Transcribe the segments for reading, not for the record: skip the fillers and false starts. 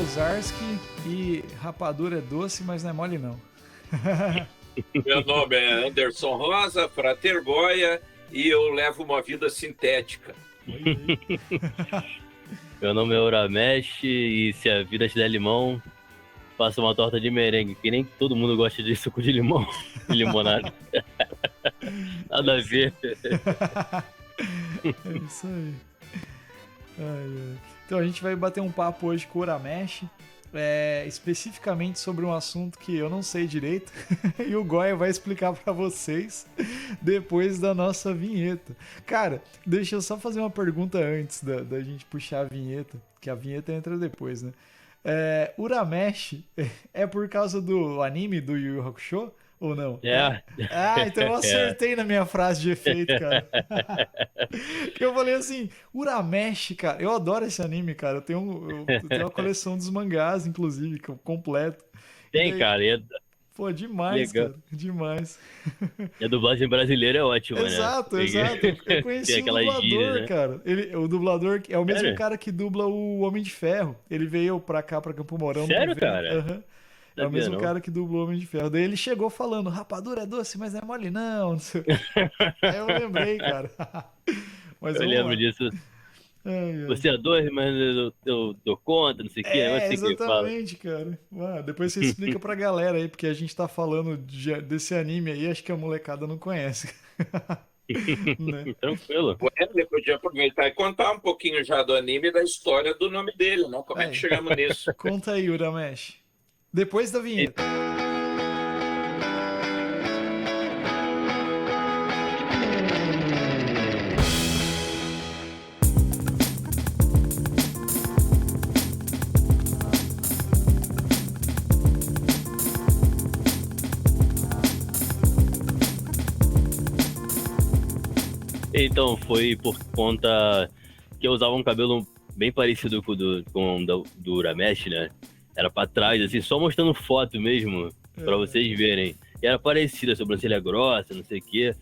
Zarski e rapadura é doce, mas não é mole não. Meu nome é Anderson Rosa, Frater Goya, e eu levo uma vida sintética. Meu nome é Uramesh e se a vida te der limão, faça uma torta de merengue, que nem todo mundo gosta de suco de limão e limonada. Nada a ver. É isso aí. Então a gente vai bater um papo hoje com o Uramesh, especificamente sobre um assunto que eu não sei direito e o Goya vai explicar pra vocês depois da nossa vinheta. Cara, deixa eu só fazer uma pergunta antes da gente puxar a vinheta, que a vinheta entra depois, né? Uramesh é por causa do anime do Yu Yu Hakusho? Ou não? É. Ah, então eu acertei na minha frase de efeito, cara. Eu falei assim, Uramesh, cara. Eu adoro esse anime, cara. Eu tenho uma coleção dos mangás, inclusive, completo. Tem, cara. Pô, demais, legal. cara. Demais. E a dublagem brasileira é ótima, Exato, né? exato. Eu conheci o dublador, gírias, né? cara. O dublador é o mesmo Sério? cara que dubla o Homem de Ferro. Ele veio pra cá, pra Campo Mourão. Sério, pra ver. cara? Aham. É o Sabia mesmo não. cara que dublou o Homem de Ferro. Daí ele chegou falando, rapadura é doce, mas não é mole não. Não sei o quê. Aí eu lembrei, cara. Mas Eu vamos lembro lá. disso. Ai, ai. Você é doido, mas eu dou conta, não sei o que. Não sei o que ele fala. Exatamente, cara. Depois você explica pra galera aí, porque a gente tá falando desse anime aí, acho que a molecada não conhece. Né? Tranquilo. O Wesley podia aproveitar e contar um pouquinho já do anime e da história do nome dele, não? Como é Aí. que chegamos nisso? Conta aí, Uramesh. Depois da vinheta. Então, foi por conta que eu usava um cabelo bem parecido com o do Uramesh, né? Era pra trás, assim, só mostrando foto mesmo, pra vocês verem. E era parecido, a sobrancelha grossa, não sei o quê.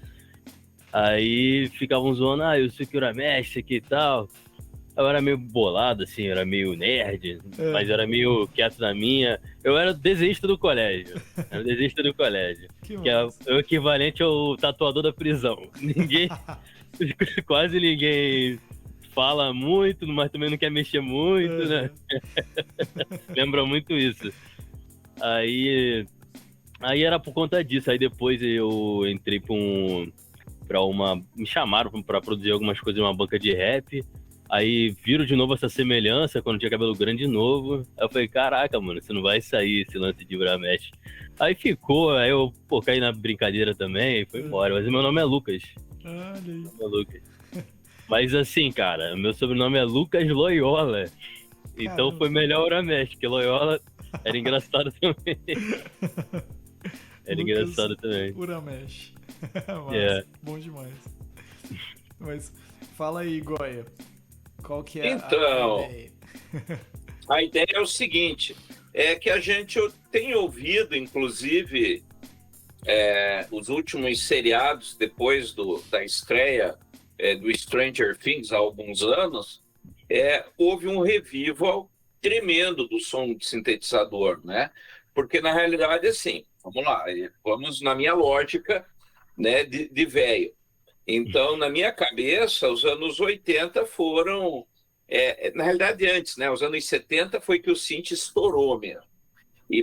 Aí ficavam zoando, eu sou que Uramesh, isso aqui e tal. Eu era meio bolado, assim, eu era meio nerd, mas eu era meio quieto na minha. Eu era o desenhista do colégio. Era o desenhista do colégio. Que é o equivalente ao tatuador da prisão. Quase ninguém fala muito, mas também não quer mexer muito, né? Lembra muito isso. Aí era por conta disso. Aí depois eu entrei me chamaram pra produzir algumas coisas em uma banca de rap. Aí viram de novo essa semelhança quando tinha cabelo grande de novo. Aí eu falei, caraca, mano, você não vai sair esse lance de Uramesh. Aí ficou, aí eu caí na brincadeira também e foi embora. Mas meu nome é Lucas. Olha aí. Meu nome é Lucas. Mas assim, cara, meu sobrenome é Lucas Loyola. Então Caramba. foi melhor Uramesh, porque Loyola era engraçado também. Era engraçado também. Uramesh. É. Bom demais. Mas fala aí, Goya. Qual que é Então, a ideia? a ideia é o seguinte, é que a gente tem ouvido, inclusive, os últimos seriados depois da estreia do Stranger Things há alguns anos, houve um revival tremendo do som de sintetizador, né? Porque, na realidade, assim, vamos lá, vamos na minha lógica, né, de velho. Então, na minha cabeça, os anos 80 foram... na realidade, antes, né? Os anos 70 foi que o synth estourou mesmo.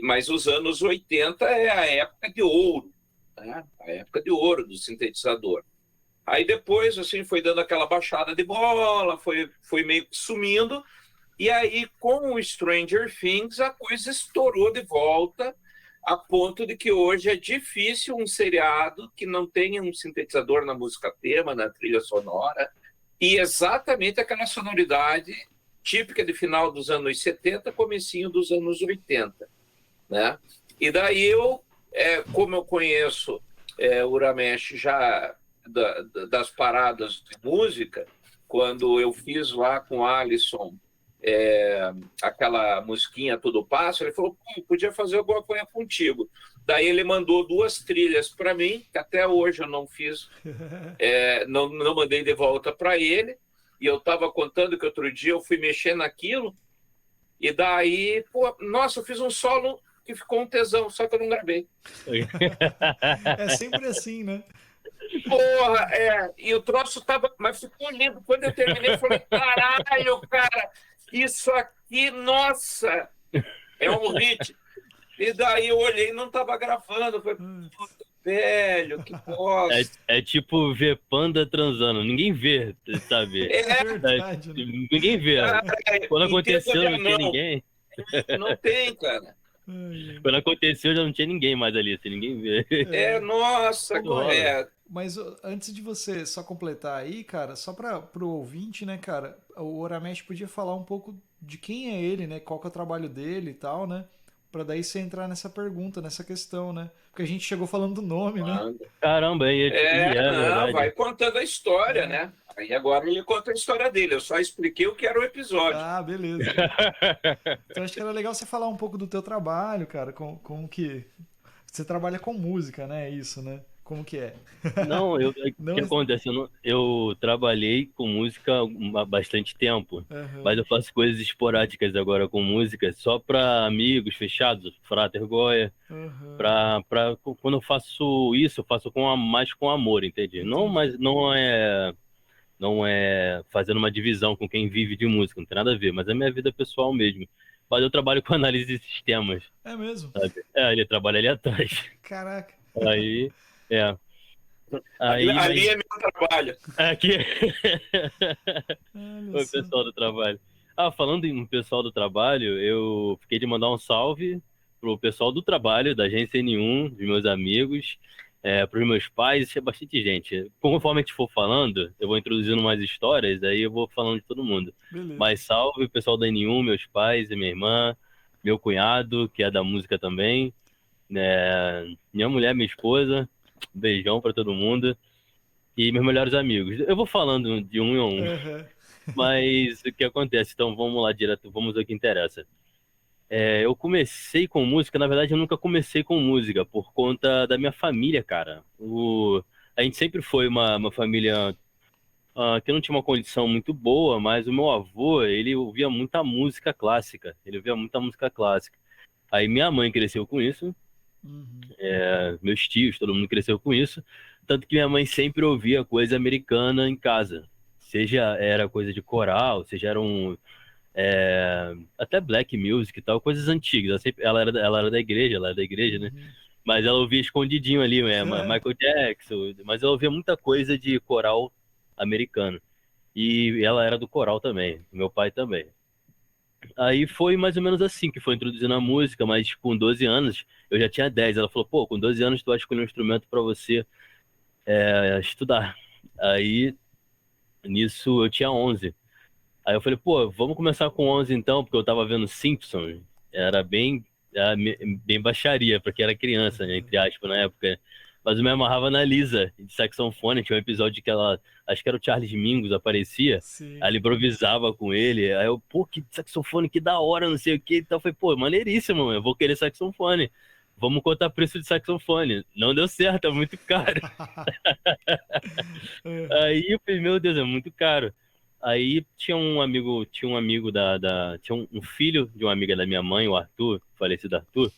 Mas os anos 80 é a época de ouro, né? A época de ouro do sintetizador. Aí depois, assim, foi dando aquela baixada de bola, foi meio que sumindo. E aí, com o Stranger Things, a coisa estourou de volta, a ponto de que hoje é difícil um seriado que não tenha um sintetizador na música tema, na trilha sonora, e exatamente aquela sonoridade típica de final dos anos 70, comecinho dos anos 80, né? E daí eu, como eu conheço o Uramesh já das paradas de música, quando eu fiz lá com o Alisson aquela musiquinha Tudo Passa, ele falou, podia fazer alguma coisa contigo. Daí ele mandou 2 trilhas para mim, que até hoje eu não fiz, não mandei de volta para ele, e eu estava contando que outro dia eu fui mexer naquilo, E daí, pô, nossa, eu fiz um solo que ficou um tesão, só que eu não gravei. É sempre assim, né? Porra, e o troço tava, mas ficou lindo. Quando eu terminei, eu falei, caralho, cara, isso aqui, nossa, é um hit. E daí eu olhei e não tava gravando. Eu falei, puta, velho, que bosta. É tipo ver panda transando. Ninguém vê, sabe? É, Verdade, né? Ninguém vê. cara, Quando em tempo aconteceu, de não tinha anão, ninguém. não tem, cara. Ai, ai. Quando aconteceu, já não tinha ninguém mais ali, assim, ninguém vê. Nossa, Ô, Goya, é, mas antes de você só completar aí, cara, só para pro ouvinte, né, cara, o Oramesh podia falar um pouco de quem é ele, né, qual que é o trabalho dele e tal, né, pra daí você entrar nessa pergunta, nessa questão, né, porque a gente chegou falando do nome, né. Caramba, e é não, vai verdade. contando a história, É. né? Aí agora ele conta a história dele. Eu só expliquei o que era o episódio. Ah, beleza. Então acho que era legal você falar um pouco do teu trabalho, cara, como que você trabalha com música, né, é isso, né, como que é. Não, o Não que é... acontece? Eu trabalhei com música há bastante tempo, Aham. mas eu faço coisas esporádicas agora com música, só para amigos fechados, Frater Goya. Aham. Quando eu faço isso, eu faço mais com amor, entende? Não, Entendi. mas não é fazendo uma divisão com quem vive de música, não tem nada a ver, mas é minha vida pessoal mesmo. Mas eu trabalho com análise de sistemas, É mesmo? sabe? Ele trabalha ali atrás. Caraca. Aí, é. Ali, Aí, ali mas é meu trabalho. aqui Olha o só. pessoal do trabalho. Falando em pessoal do trabalho, eu fiquei de mandar um salve pro pessoal do trabalho, da agência N1, dos meus amigos, pros meus pais, é bastante gente. Conforme a gente for falando, eu vou introduzindo mais histórias, aí eu vou falando de todo mundo. Beleza. Mas salve o pessoal da N1, meus pais e minha irmã, meu cunhado, que é da música também, né? Minha mulher, minha esposa, beijão pra todo mundo. E meus melhores amigos. Eu vou falando de um em um. Aham. Mas o que acontece? Então vamos lá direto, vamos ao que interessa. Eu comecei com música, na verdade eu nunca comecei com música, por conta da minha família, cara. A gente sempre foi uma família que não tinha uma condição muito boa, mas o meu avô, ele ouvia muita música clássica. Ele ouvia muita música clássica. Aí minha mãe cresceu com isso, Uhum. meus tios, todo mundo cresceu com isso. Tanto que minha mãe sempre ouvia coisa americana em casa. Seja era coisa de coral, seja era até black music e tal, coisas antigas. Ela era da igreja, ela era da igreja, né? Uhum. Mas ela ouvia escondidinho ali, Michael Jackson, mas ela ouvia muita coisa de coral americano. E ela era do coral também, meu pai também. Aí foi mais ou menos assim que foi introduzindo a música, mas com 12 anos, eu já tinha 10. Ela falou, pô, com 12 anos tu vai escolher um instrumento para você estudar. Aí, nisso, eu tinha 11. Aí eu falei, pô, vamos começar com 11 então, porque eu tava vendo Simpsons. Era bem baixaria, porque era criança, né, entre aspas, na época. Mas eu me amarrava na Lisa, de saxofone. Tinha um episódio que acho que era o Charles Mingus, aparecia. Aí Sim. ela improvisava com ele. Aí eu, pô, que saxofone, que da hora, não sei o que. Então eu falei, pô, maneiríssimo, eu vou querer saxofone. Vamos contar preço de saxofone. Não deu certo, é muito caro. Aham. Aí eu falei, meu Deus, é muito caro. Aí tinha um amigo tinha um filho de uma amiga da minha mãe, o Arthur, falecido Arthur,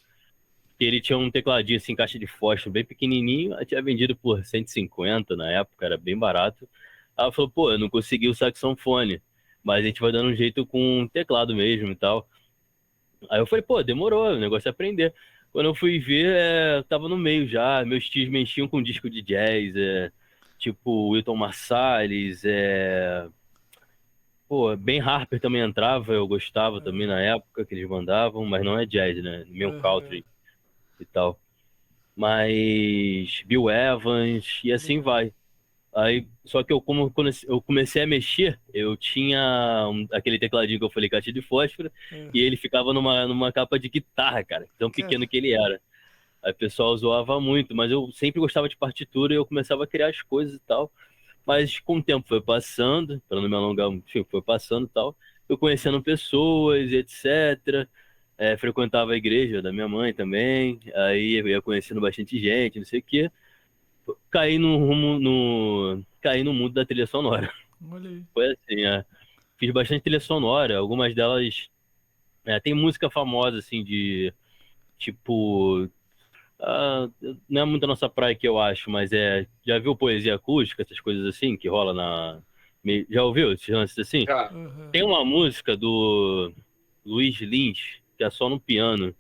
que ele tinha um tecladinho assim, caixa de fósforo, bem pequenininho, eu tinha vendido por 150 na época, era bem barato. Aí ela falou, pô, eu não consegui o saxofone, mas a gente vai dando um jeito com um teclado mesmo e tal. Aí eu falei, pô, demorou, o negócio é aprender. Quando eu fui ver, eu tava no meio já, meus tios mexiam com disco de jazz, tipo Wynton Marsalis, pô, Ben Harper também entrava, eu gostava também na época que eles mandavam, mas não é jazz, né? Meio Aham. country e tal. Mas Bill Evans e assim Legal. vai. Aí, só que quando eu comecei a mexer, eu tinha aquele tecladinho que eu falei, caixa de fósforo, e Aham. ele ficava numa capa de guitarra, cara, tão Cara, pequeno que ele era. Aí o pessoal zoava muito, mas eu sempre gostava de partitura e eu começava a criar as coisas e tal. Mas com o tempo foi passando, para não me alongar, enfim, foi passando e tal. Eu conhecendo pessoas, etc. Frequentava a igreja da minha mãe também. Aí eu ia conhecendo bastante gente, não sei o quê. Caí no mundo da trilha sonora. olha aí. Foi assim, Fiz bastante trilha sonora, algumas delas. Tem música famosa, assim, de tipo. Não é muito a nossa praia que eu acho, mas já viu poesia acústica, essas coisas assim, que rola na. Já ouviu esses lances assim? Já. Aham. Tem uma música do Luiz Lins, que é só no piano.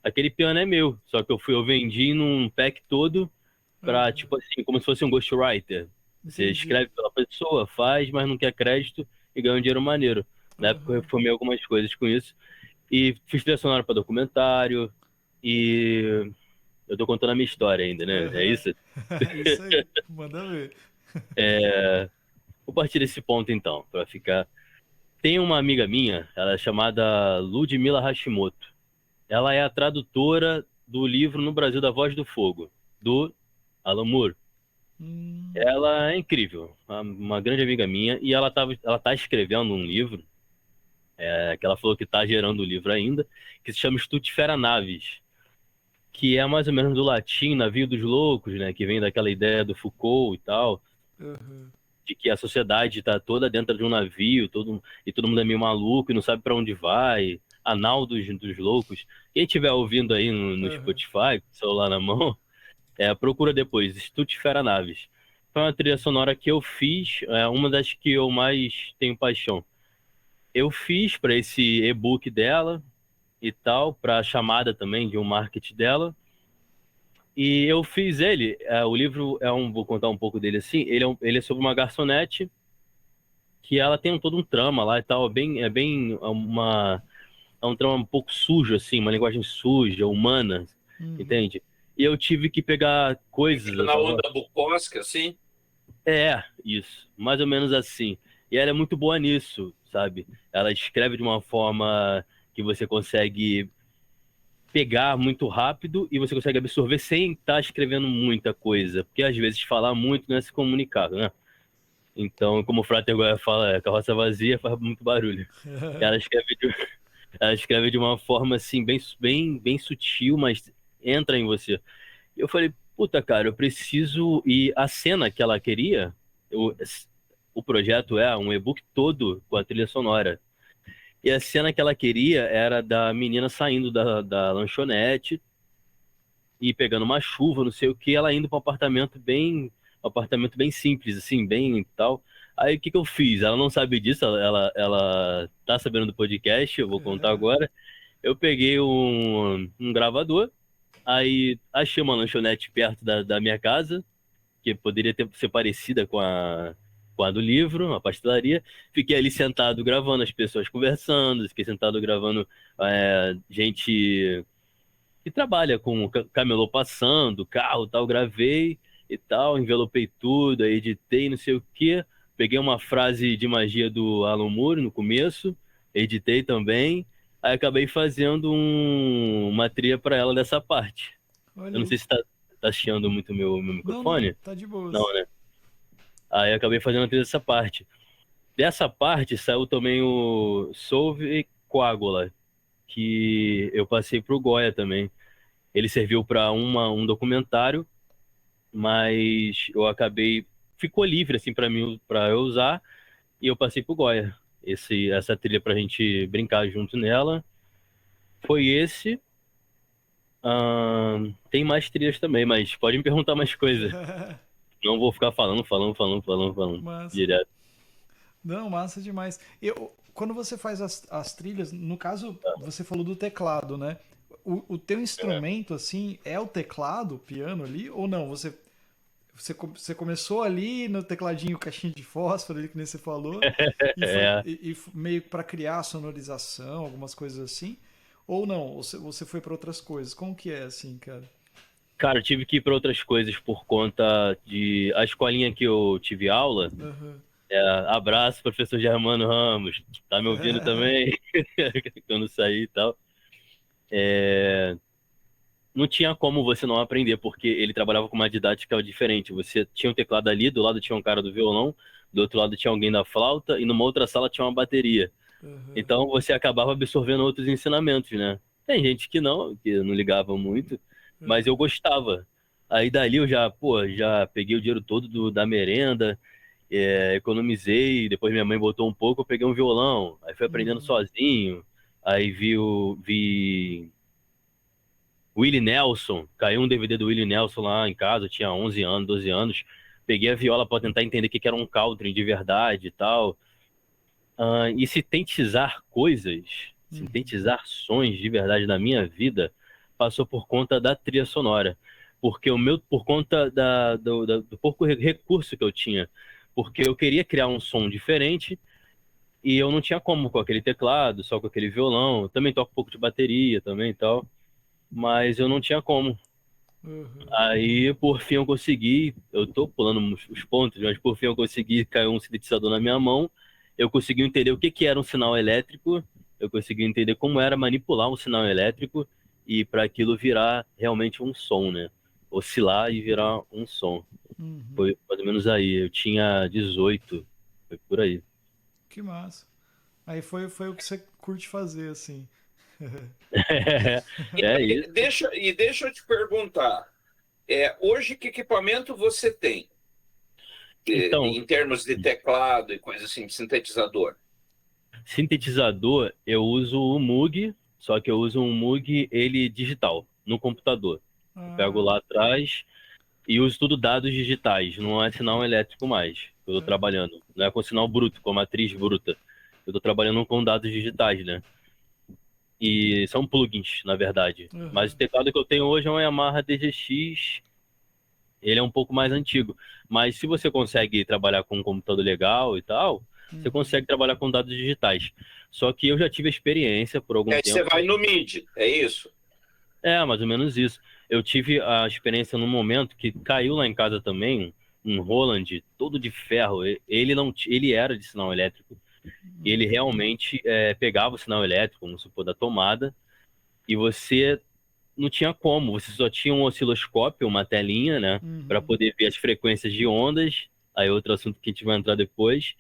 Aquele piano é meu, só que eu vendi num pack todo pra, Aham. tipo assim, como se fosse um ghostwriter. Você Entendi. escreve pela pessoa, faz, mas não quer crédito e ganha um dinheiro maneiro. Na época eu Aham. reformei algumas coisas com isso. E fiz trilha sonora pra documentário. E eu tô contando a minha história ainda, né? É Aham. isso? Isso aí. Manda ver. Vou partir desse ponto então, pra ficar. Tem uma amiga minha, ela é chamada Ludmila Hashimoto. Ela é a tradutora do livro No Brasil da Voz do Fogo, do Alan Moore. Hum. Ela é incrível, uma grande amiga minha, e ela tá escrevendo um livro, que ela falou que tá gerando o livro ainda, que se chama Stuttifera Navis, que é mais ou menos do latim, navio dos loucos, né, que vem daquela ideia do Foucault e tal, Aham. de que a sociedade está toda dentro de um navio, e todo mundo é meio maluco e não sabe para onde vai, a nau dos loucos. Quem estiver ouvindo aí no Aham. Spotify, com o celular na mão, procura depois, Stuttifera Naves. Foi uma trilha sonora que eu fiz, uma das que eu mais tenho paixão. Eu fiz para esse e-book dela e tal, para a chamada também de um marketing dela. E eu fiz ele, o livro vou contar um pouco dele assim, ele é sobre uma garçonete que ela tem todo um trama lá e tal, é um trama um pouco sujo assim, uma linguagem suja, humana, Uhum. entende? E eu tive que pegar coisas, Meio eu na tava, onda Bukowski, assim. isso, mais ou menos assim. E ela é muito boa nisso, sabe? Ela escreve de uma forma que você consegue pegar muito rápido e você consegue absorver sem estar escrevendo muita coisa, porque às vezes falar muito não é se comunicar, né? Então, como o Frater agora fala, carroça vazia faz muito barulho. Ela escreve de, ela escreve de uma forma assim, bem sutil, mas entra em você. E eu falei, puta, cara, eu preciso. E a cena que ela queria, eu- o projeto é um e-book todo com a trilha sonora. E a cena que ela queria era da menina saindo da lanchonete e pegando uma chuva, não sei o que, ela indo para um apartamento bem simples, assim, bem tal. Aí o que que eu fiz? Ela não sabe disso, ela tá sabendo do podcast, eu vou contar agora. Eu peguei um gravador, aí achei uma lanchonete perto da minha casa, que poderia ser parecida com a do livro, uma pastelaria. Fiquei ali sentado gravando as pessoas conversando, fiquei sentado gravando gente que trabalha com camelô passando, carro e tal, gravei e tal, envelopei tudo, aí editei, não sei o quê. Peguei uma frase de magia do Alan Moore no começo, editei também, aí acabei fazendo uma trilha para ela dessa parte. Eu Olha não sei aí. se tá chiando muito meu Não, não, microfone. tá de Não, boas. né? Aí acabei fazendo a trilha dessa parte. Dessa parte saiu também o Solve Coagula, que eu passei pro Goya também. Ele serviu para um documentário, mas eu acabei ficou livre assim para mim para eu usar e eu passei pro Goya. Essa trilha pra gente brincar junto nela foi esse. Tem mais trilhas também, mas pode me perguntar mais coisas. Não vou ficar falando Massa. direto. Não, massa demais. Quando você faz as trilhas, no caso, você falou do teclado, né? O teu instrumento, assim, é o teclado, o piano ali, ou não? Você começou ali no tecladinho caixinha de fósforo, ali, que nem você falou, É, meio para criar sonorização, algumas coisas assim? Ou não? Você foi para outras coisas? Como que é, assim, cara? cara, eu tive que ir para outras coisas por conta de a escolinha que eu tive aula. Aham. Abraço, professor Germano Ramos. Tá me ouvindo também? Quando sair e tal. Não tinha como você não aprender, porque ele trabalhava com uma didática diferente. Você tinha um teclado ali, do lado tinha um cara do violão, do outro lado tinha alguém da flauta, e numa outra sala tinha uma bateria. Aham. Então você acabava absorvendo outros ensinamentos, né? Tem gente que não ligava muito, mas eu Aham. gostava. Aí dali eu já peguei o dinheiro todo da merenda, economizei, depois minha mãe botou um pouco, eu peguei um violão, aí fui aprendendo Uhum. sozinho. Aí vi Willie Nelson, caiu um DVD do Willie Nelson lá em casa, eu tinha 11 anos, 12 anos. Peguei a viola para tentar entender o que era um country de verdade e tal. E sintetizar coisas, sintetizar sons de verdade na minha vida, passou por conta da trilha sonora. Porque por conta do pouco recurso que eu tinha. Porque eu queria criar um som diferente e eu não tinha como com aquele teclado, só com aquele violão. Eu também toco um pouco de bateria também e tal, mas eu não tinha como. Uhum. Aí, por fim, eu consegui. Eu tô pulando os pontos, mas por fim eu consegui cair um sintetizador na minha mão. Eu consegui entender o que que era um sinal elétrico. Eu consegui entender como era manipular um sinal elétrico e para aquilo virar realmente um som, né? Oscilar e virar um som. Uhum. Foi mais ou menos aí. Eu tinha 18, foi por aí. Que massa. Aí foi o que você curte fazer, assim. É isso. Deixa eu te perguntar, hoje que equipamento você tem Então, em termos de teclado e coisa assim, de sintetizador? sintetizador, eu uso o Moog, só que eu uso um Moog ele digital, no computador. Eu pego Ah, lá atrás e uso tudo dados digitais, não é sinal elétrico mais. Eu estou trabalhando, não é com sinal bruto, com matriz bruta. Eu estou trabalhando com dados digitais, né? E são plugins, na verdade. Mas o uhum. teclado que eu tenho hoje é um Yamaha DGX, ele é um pouco mais antigo. Mas se você consegue trabalhar com um computador legal e tal, você consegue trabalhar com dados digitais. Só que eu já tive experiência por algum Aí você tempo. vai no MIDI, é isso? É, mais ou menos isso. Eu tive a experiência num momento que caiu lá em casa também um Roland todo de ferro. Ele não, ele era de sinal elétrico. Ele realmente pegava o sinal elétrico, vamos supor, da tomada, e você não tinha como. Você só tinha um osciloscópio, uma telinha, né, para Uhum. poder ver as frequências de ondas. Aí outro assunto que a gente vai entrar depois.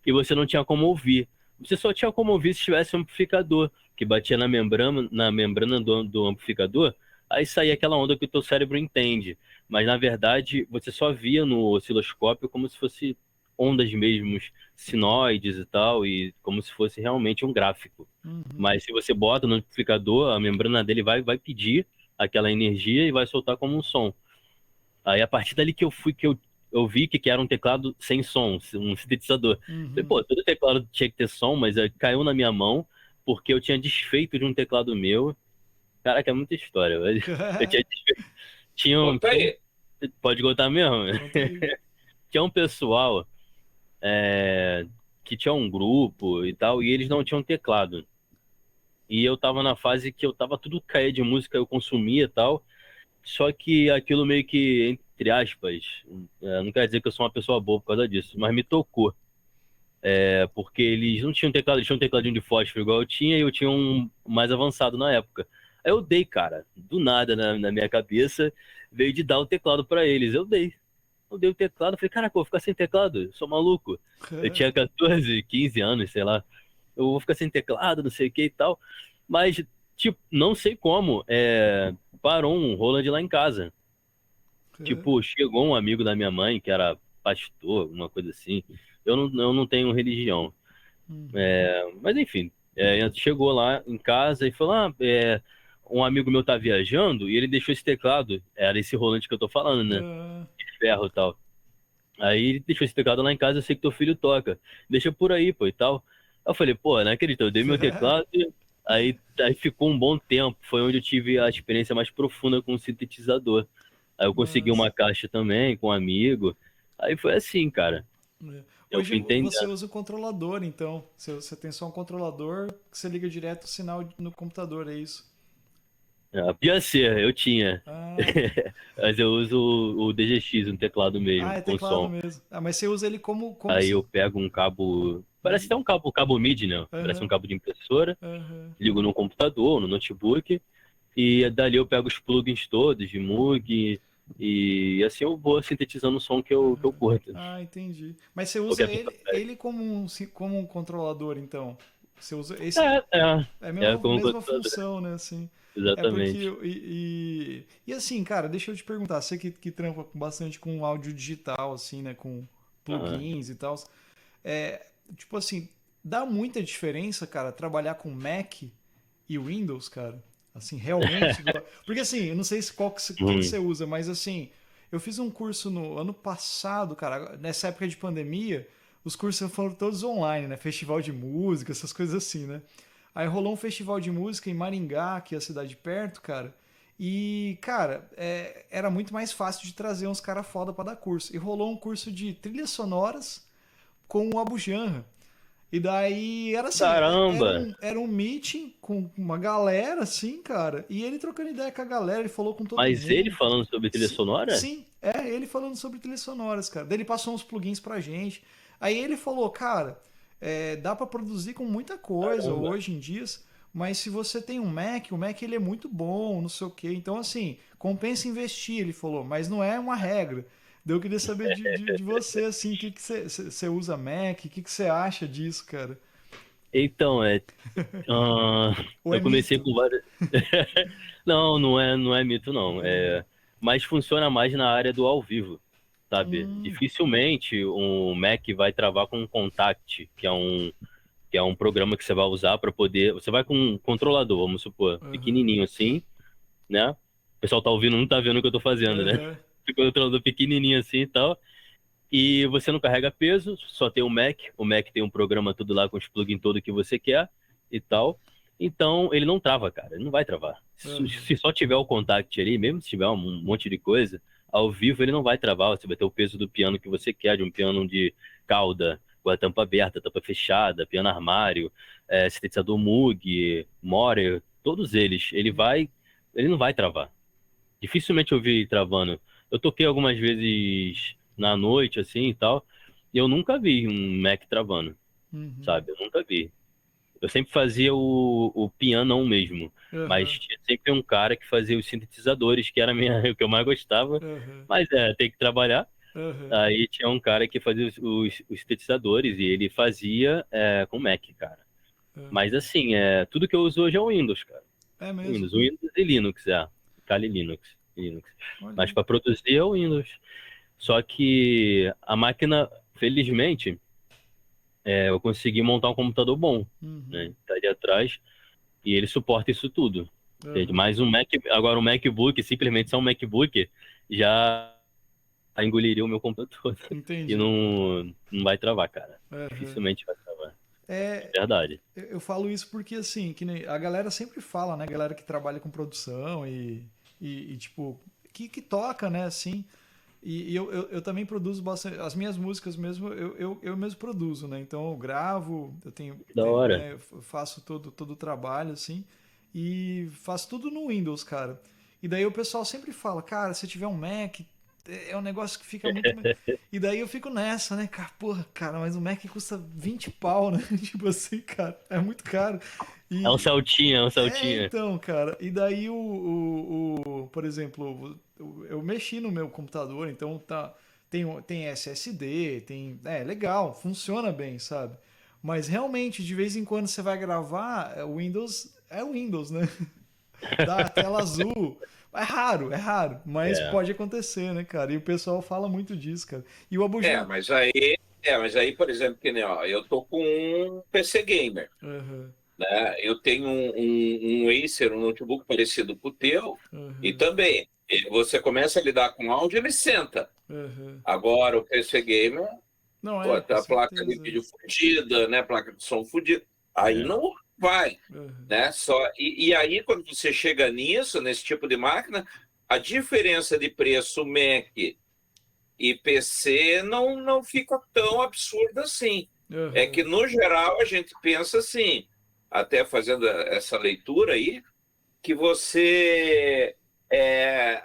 E você não tinha como ouvir. Você só tinha como ouvir se tivesse um amplificador que batia na membrana do amplificador, aí saía aquela onda que o teu cérebro entende. Mas na verdade, você só via no osciloscópio como se fosse ondas mesmo, sinoides e tal, e como se fosse realmente um gráfico. Uhum. Mas se você bota no amplificador, a membrana dele vai pedir aquela energia e vai soltar como um som. Aí a partir dali que eu vi que era um teclado sem som, um sintetizador. Falei, Uhum. pô, todo teclado tinha que ter som, mas aí caiu na minha mão porque eu tinha desfeito de um teclado meu. Caraca, é muita história, velho. Eu tinha desfeito. Tinha um, Conta tinha um- aí. Pode contar mesmo? Conta aí. Tinha um pessoal que tinha um grupo e tal, e eles não tinham teclado. E eu tava na fase que eu tava tudo cair de música, eu consumia e tal. Só que aquilo meio que, entre aspas, não quer dizer que eu sou uma pessoa boa por causa disso, mas me tocou. Porque eles não tinham teclado, eles tinham um tecladinho de fósforo igual eu tinha, e eu tinha um mais avançado na época. Aí eu dei, cara, do nada na minha cabeça, veio de dar o teclado pra eles. Eu dei. Eu dei o teclado, falei, caraca, eu vou ficar sem teclado, eu sou maluco. Eu tinha 14, 15 anos, sei lá. Eu vou ficar sem teclado, não sei o que e tal. Mas, tipo, não sei como, parou um Roland lá em casa. Tipo, chegou um amigo da minha mãe, que era pastor, alguma coisa assim. Eu não tenho religião. Uhum. Mas enfim, chegou lá em casa e falou: um amigo meu tá viajando e ele deixou esse teclado. Era esse rolante que eu tô falando, né? Ah, De ferro e tal. Aí ele deixou esse teclado lá em casa, eu sei que teu filho toca. Deixa por aí, pô, e tal. Aí eu falei, pô, não acredito, eu dei meu teclado. Aí ficou um bom tempo. Foi onde eu tive a experiência mais profunda com o sintetizador. Aí eu consegui mas uma caixa também com um amigo. Aí foi assim, cara. Eu hoje fui você entendendo. usa o controlador, então. Você tem só um controlador que você liga direto o sinal no computador, é isso? Podia ser, eu tinha. Ah, Mas eu uso o DGX, um teclado mesmo, é com teclado som. mesmo. Ah, mas você usa ele como Aí eu pego um cabo. Parece até um cabo MIDI, né? Parece um Aham, cabo de impressora. aham. Ligo no computador, no notebook. E dali eu pego os plugins todos de Moog. E assim eu vou sintetizando o som que eu curto. Ah, entendi. Mas você usa Qualquer fita pega. ele como um controlador, então. Você usa esse. É, é. É a É como mesma computador. função, né? Assim. É porque. Exatamente. E assim, cara, deixa eu te perguntar. Você que trampa bastante com áudio digital, assim, né? Com Aham. plugins e tal. É, tipo assim, dá muita diferença, cara, trabalhar com Mac e Windows, cara, assim, realmente... Porque assim, eu não sei qual que você usa, mas assim, eu fiz um curso no ano passado, cara, nessa época de pandemia, os cursos foram todos online, né? Festival de música, essas coisas assim, né? Aí rolou um festival de música em Maringá, que é a cidade perto, cara. E, cara, era muito mais fácil de trazer uns caras foda pra dar curso. E rolou um curso de trilhas sonoras com o Abu Janra. E daí era assim, Caramba! era um meeting com uma galera, assim, cara. E ele trocando ideia com a galera, ele falou com todo Mas ele mundo. falando sobre trilha Sim, sonora? sim, ele falando sobre trilhas sonoras, cara. Daí ele passou uns plugins pra gente. Aí ele falou, cara, dá pra produzir com muita coisa Caramba! hoje em dia, mas se você tem um Mac, o Mac ele é muito bom, não sei o quê. Então, assim, compensa investir, ele falou, mas não é uma regra. Daí eu queria saber de você, assim, o que você usa Mac, o que você acha disso, cara? Então, ah, Ou é eu comecei mito? com várias. Não, não é mito, não. Mas funciona mais na área do ao vivo, sabe? Hum, Dificilmente um Mac vai travar com um Contact, que é um programa que você vai usar para poder. Você vai com um controlador, vamos supor, aham, pequenininho assim, né? O pessoal tá ouvindo, não tá vendo o que eu tô fazendo, né? aham, O controlador pequenininho assim e tal. E você não carrega peso, só tem o Mac. O Mac tem um programa tudo lá com os plugins todo que você quer e tal. Então ele não trava, cara. Ele não vai travar. Se aham, se só tiver o contact ali, mesmo se tiver um monte de coisa, ao vivo ele não vai travar. Você vai ter o peso do piano que você quer, de um piano de cauda, com a tampa aberta, tampa fechada, piano armário, sintetizador Moog, Morer, todos eles. Ele não vai travar. Dificilmente eu vi travando. Eu toquei algumas vezes na noite, assim e tal, e eu nunca vi um Mac travando, uhum, sabe? Eu nunca vi. Eu sempre fazia o pianão mesmo, mas aham, tinha sempre um cara que fazia os sintetizadores, que era o que eu mais gostava, aham, mas tem que trabalhar. aham, Aí tinha um cara que fazia os sintetizadores e ele fazia com Mac, cara. Mas aham. assim, tudo que eu uso hoje é o Windows, cara. É mesmo? Windows e Linux, Kali Linux. Olha Mas aí. para produzir é o Windows. Só que a máquina, felizmente, eu consegui montar um computador bom, Uhum, né? Tá ali atrás e ele suporta isso tudo. Entende? aham, Mas agora um MacBook, simplesmente só um MacBook, já engoliria o meu computador. E entendi. não vai travar, cara. Aham. Dificilmente vai travar. De É, verdade. eu falo isso porque, assim, que a galera sempre fala, né? A galera que trabalha com produção tipo, que toca, né, assim. E eu também produzo bastante. As minhas músicas mesmo, eu mesmo produzo, né? Então eu gravo, Da hora. né, eu faço todo o trabalho, assim. E faço tudo no Windows, cara. E daí o pessoal sempre fala, cara, se tiver um Mac, é um negócio que fica muito. E daí eu fico nessa, né, cara? Porra, cara, mas o Mac custa 20 pau, né? Tipo assim, cara, é muito caro. É um E, saltinho, é um saltinho. então, cara, e daí por exemplo, eu mexi no meu computador, então tem SSD, legal, funciona bem, sabe? Mas realmente, de vez em quando você vai gravar, o Windows, né? Dá a tela azul. É raro, mas É. pode acontecer, né, cara? E o pessoal fala muito disso, cara. E o É, Abujan. mas aí, por exemplo, que nem, ó, eu tô com um PC gamer, Aham, né? Eu tenho um Acer, um notebook parecido com o teu, e aham, também você começa a lidar com áudio, ele senta. aham. Agora o PC gamer, Não pô, com tá a placa de certeza. vídeo fodida, né? Placa de som fodida. Aí É. não vai, Aham, né? E aí, quando você chega nisso, nesse tipo de máquina, a diferença de preço Mac e PC não fica tão absurda assim. É que, aham. no geral, a gente pensa assim, até fazendo essa leitura aí, que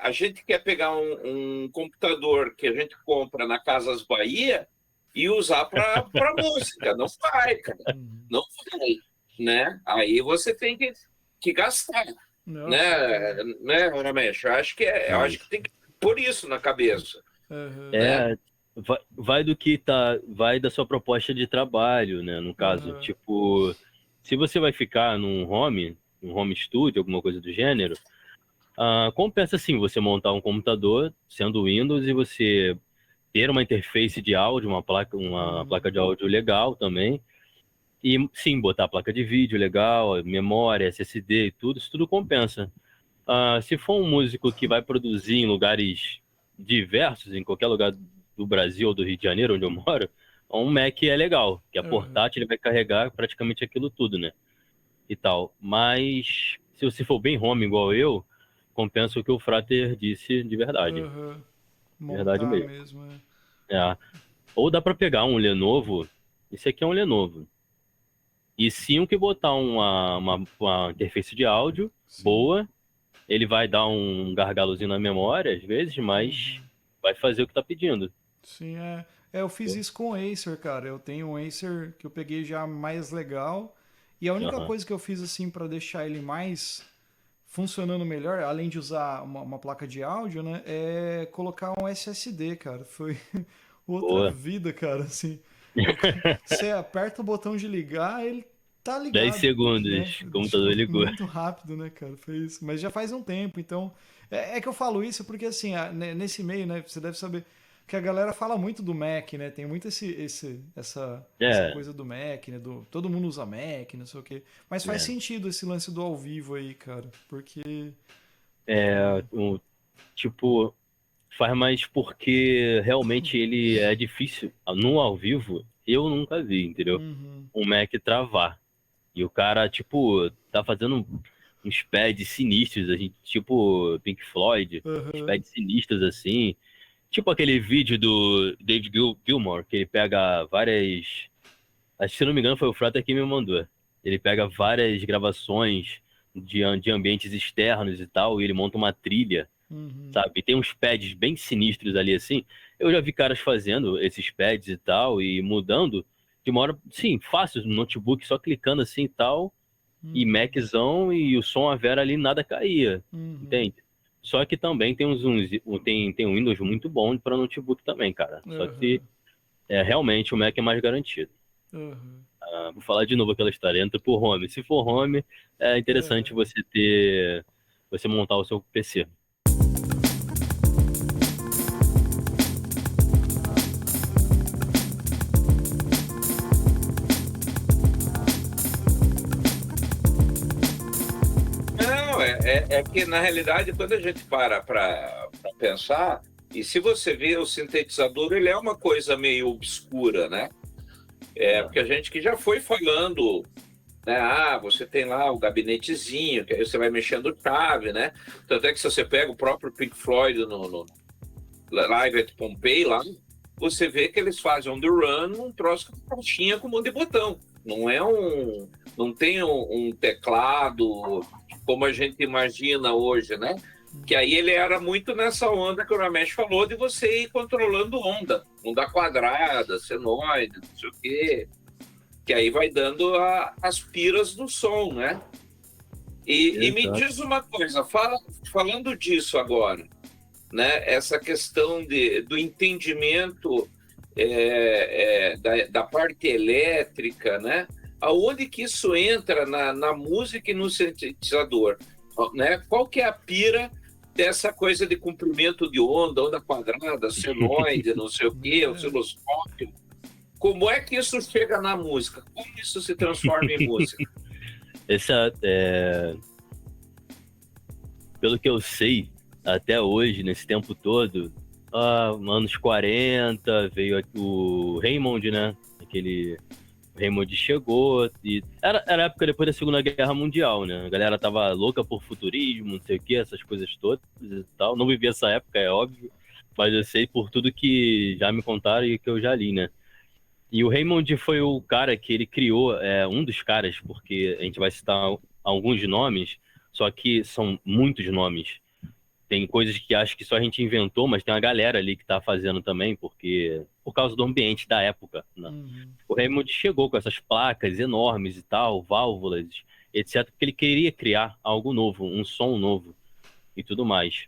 a gente quer pegar um computador que a gente compra na Casas Bahia e usar para música. Não vai, cara. Uhum. Não vai, né? Aí você tem que gastar, Não, certeza. né, Ramesh? Eu acho que tem que pôr isso na cabeça, Aham, né? É, vai da sua proposta de trabalho, né? No caso, aham. tipo, se você vai ficar num home studio, alguma coisa do gênero, compensa sim você montar um computador sendo Windows e você ter uma interface de áudio, uma placa Uhum. de áudio legal também, E sim, botar a placa de vídeo legal, memória, SSD e tudo, isso tudo compensa. Se for um músico que vai produzir em lugares diversos, em qualquer lugar do Brasil ou do Rio de Janeiro, onde eu moro, um Mac é legal, que é Aham. portátil, ele vai carregar praticamente aquilo tudo, né? E tal. Mas se você for bem home igual eu, compensa o que o Frater disse de verdade. Aham. De verdade Montar mesmo. mesmo, é. É. Ou dá para pegar um Lenovo, esse aqui é um Lenovo. E sim que botar uma interface de áudio Sim. boa, ele vai dar um gargalozinho na memória às vezes, mas Uhum. vai fazer o que tá pedindo. Sim, é. É, eu fiz isso com o Acer, cara. Eu tenho um Acer que eu peguei já mais legal. E a única Aham. coisa que eu fiz assim pra deixar ele mais funcionando melhor, além de usar uma placa de áudio, né, é colocar um SSD, cara. Foi outra Boa. vida, cara, assim. O Você aperta o botão de ligar, ele tá 10 ligado, né? segundos, o computador Tipo, ligou. muito rápido, né, cara? Foi isso. Mas já faz um tempo, então. É que eu falo isso porque, assim, nesse meio, né, você deve saber que a galera fala muito do Mac, né? Tem muito essa É, coisa do Mac, né? Todo mundo usa Mac, não sei o quê. Mas faz é. sentido esse lance do ao vivo aí, cara. Porque. É, tipo, faz mais porque realmente ele é difícil. No ao vivo, eu nunca vi, entendeu? Uhum. Um Mac travar. E o cara, tipo, tá fazendo uns pads sinistros, a gente, tipo Pink Floyd, uns Aham. pads sinistros assim. Tipo aquele vídeo do David Gilmour, que ele pega várias. Acho que se não me engano foi o Frater que me mandou. Ele pega várias gravações de ambientes externos e tal, e ele monta uma trilha, Uhum. sabe? E tem uns pads bem sinistros ali assim. Eu já vi caras fazendo esses pads e tal, e mudando de uma hora, sim, fácil, no notebook, só clicando assim e tal, e Uhum. Maczão, e o som a vera ali nada caía, Uhum. entende? Só que também tem um Windows muito bom para notebook também, cara. Só que Aham. realmente o Mac é mais garantido. Aham. Vou falar de novo aquela história, entra por home. Se for home, é interessante É. você montar o seu PC. Não, é que na realidade, quando a gente para pensar, e se você vê o sintetizador, ele é uma coisa meio obscura, né? Porque a É, gente que já foi falando, né? Você tem lá o gabinetezinho, que aí você vai mexendo chave, né? Tanto é que se você pega o próprio Pink Floyd no Live at Pompeii lá, você vê que eles fazem on the run um troço com caixinha com um monte de botão. Não tem um teclado como a gente imagina hoje, né? Que aí ele era muito nessa onda que o Ramesh falou de você ir controlando onda quadrada, senoide, não sei o quê, que aí vai dando as piras do som, né? E me exato. diz uma coisa, falando disso agora, né? Essa questão do entendimento da parte elétrica, né? Aonde que isso entra na música e no sintetizador, né? Qual que é a pira dessa coisa de comprimento de onda quadrada, senoide, não sei o quê, É. osciloscópio? Como é que isso chega na música? Como isso se transforma em música? Essa, pelo que eu sei, até hoje, nesse tempo todo, anos 40 veio aqui o Raymond, né? Aquele Raymond chegou e era a época depois da Segunda Guerra Mundial, né? A galera tava louca por futurismo, não sei o que, essas coisas todas e tal. Não vivi essa época, é óbvio, mas eu sei por tudo que já me contaram e que eu já li, né? E o Raymond foi o cara que ele criou, um dos caras, porque a gente vai citar alguns nomes, só que são muitos nomes. Tem coisas que acho que só a gente inventou, mas tem uma galera ali que tá fazendo também, porque por causa do ambiente da época, né? Uhum. O Raymond chegou com essas placas enormes e tal, válvulas, etc, porque ele queria criar algo novo, um som novo e tudo mais.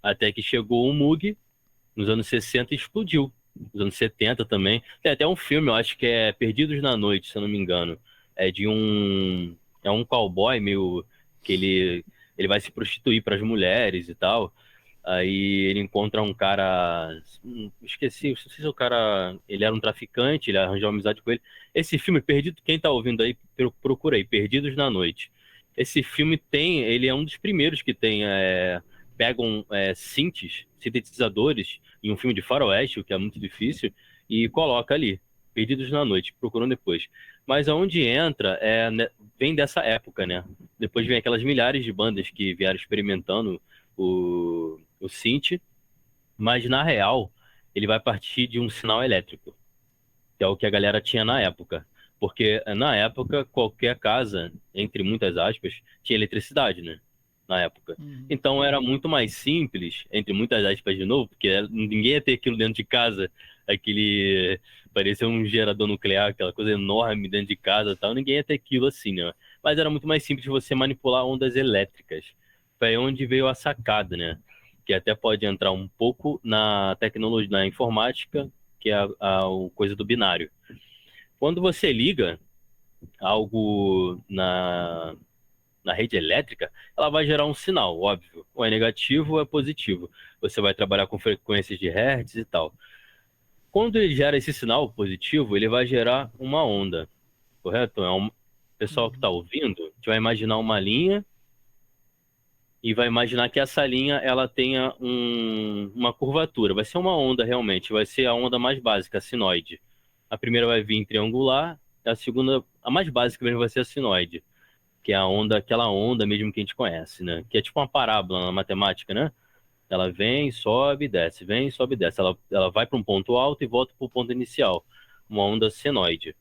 Até que chegou o Moog nos anos 60 e explodiu. Nos anos 70 também. Tem até um filme, eu acho que é Perdidos na Noite, se eu não me engano. É de um. É um cowboy meio. Que ele vai se prostituir para as mulheres e tal. Aí ele encontra um cara, esqueci, não sei se o cara, ele era um traficante, ele arranjou amizade com ele. Esse filme, Perdido, quem tá ouvindo aí, procura aí, Perdidos na Noite. Esse filme tem, ele é um dos primeiros que tem, pegam sintetizadores em um filme de faroeste, o que é muito difícil, e coloca ali, Perdidos na Noite, procuram depois. Mas aonde entra, vem dessa época, né? Depois vem aquelas milhares de bandas que vieram experimentando o synth, mas na real ele vai partir de um sinal elétrico, que é o que a galera tinha na época. Porque na época qualquer casa, entre muitas aspas, tinha eletricidade, né? Na época. Então era muito mais simples, entre muitas aspas de novo, porque ninguém ia ter aquilo dentro de casa, aquele parecia um gerador nuclear, aquela coisa enorme dentro de casa e tal, ninguém ia ter aquilo assim, né? Mas era muito mais simples você manipular ondas elétricas. Foi aí onde veio a sacada, né? Que até pode entrar um pouco na tecnologia, na informática, que é a coisa do binário. Quando você liga algo na rede elétrica, ela vai gerar um sinal, óbvio. Ou é negativo ou é positivo. Você vai trabalhar com frequências de hertz e tal. Quando ele gera esse sinal positivo, ele vai gerar uma onda, correto? Pessoal que está ouvindo, a gente vai imaginar uma linha e vai imaginar que essa linha ela tenha uma curvatura. Vai ser uma onda realmente, vai ser a onda mais básica, a sinoide. A primeira vai vir triangular, a segunda, a mais básica mesmo vai ser a sinoide, que é aquela onda mesmo que a gente conhece, né? Que é tipo uma parábola na matemática, né? Ela vem, sobe, desce, vem, sobe, desce. Ela vai para um ponto alto e volta para o ponto inicial, uma onda senoide.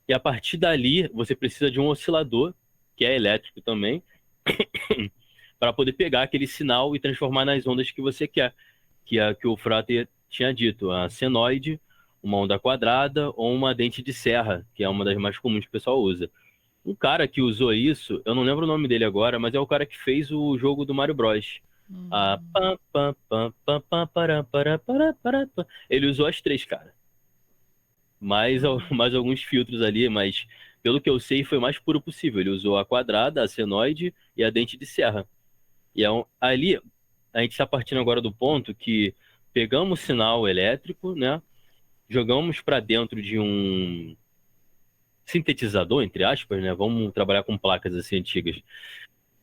E a partir dali, você precisa de um oscilador, que é elétrico também, para poder pegar aquele sinal e transformar nas ondas que você quer, que é a que o Frater tinha dito, a senoide, uma onda quadrada ou uma dente de serra, que é uma das mais comuns que o pessoal usa. Um cara que usou isso, eu não lembro o nome dele agora, mas é o cara que fez o jogo do Mario Bros. Ele usou as três, cara. Mais alguns filtros ali, mas pelo que eu sei, foi o mais puro possível. Ele usou a quadrada, a senoide e a dente de serra. E ali, a gente está partindo agora do ponto que pegamos o sinal elétrico, né? Jogamos para dentro de um sintetizador, entre aspas, né? Vamos trabalhar com placas assim antigas.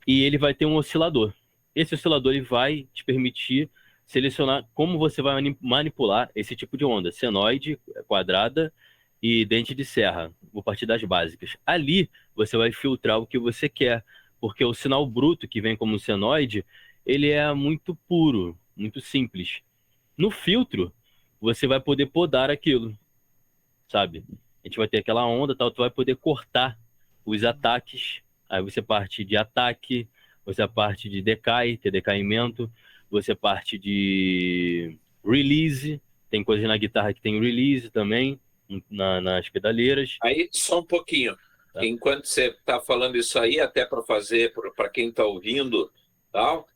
E ele vai ter um oscilador. Esse oscilador ele vai te permitir selecionar como você vai manipular esse tipo de onda, senoide, quadrada e dente de serra. Vou partir das básicas. Ali você vai filtrar o que você quer, porque o sinal bruto que vem como senoide, ele é muito puro, muito simples. No filtro, você vai poder podar aquilo, sabe? A gente vai ter aquela onda, tal, tu vai poder cortar os ataques. Aí você parte de ataque, você parte de decay, que é decaimento, você parte de release, tem coisas na guitarra que tem release também, nas pedaleiras. Aí, só um pouquinho. Tá. Enquanto você está falando isso aí, até para fazer, para quem está ouvindo, tal,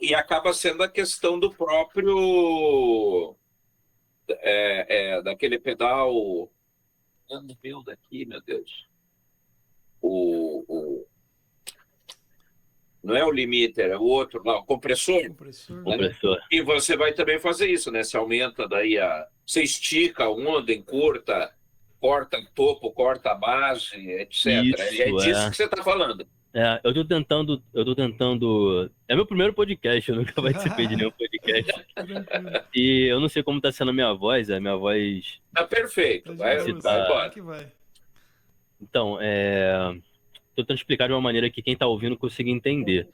e acaba sendo a questão do próprio, daquele pedal. Meu daqui, meu Deus. Não é o limiter, é o outro lá, o compressor. Compressor. E você vai também fazer isso, né? Você aumenta daí você estica a onda, encurta, corta topo, corta a base, etc. É disso que você está falando. Eu tô tentando. É meu primeiro podcast, eu nunca participei de nenhum podcast. E eu não sei como tá sendo a minha voz, Tá perfeito, vai embora. Então, tô tentando explicar de uma maneira que quem tá ouvindo consiga entender.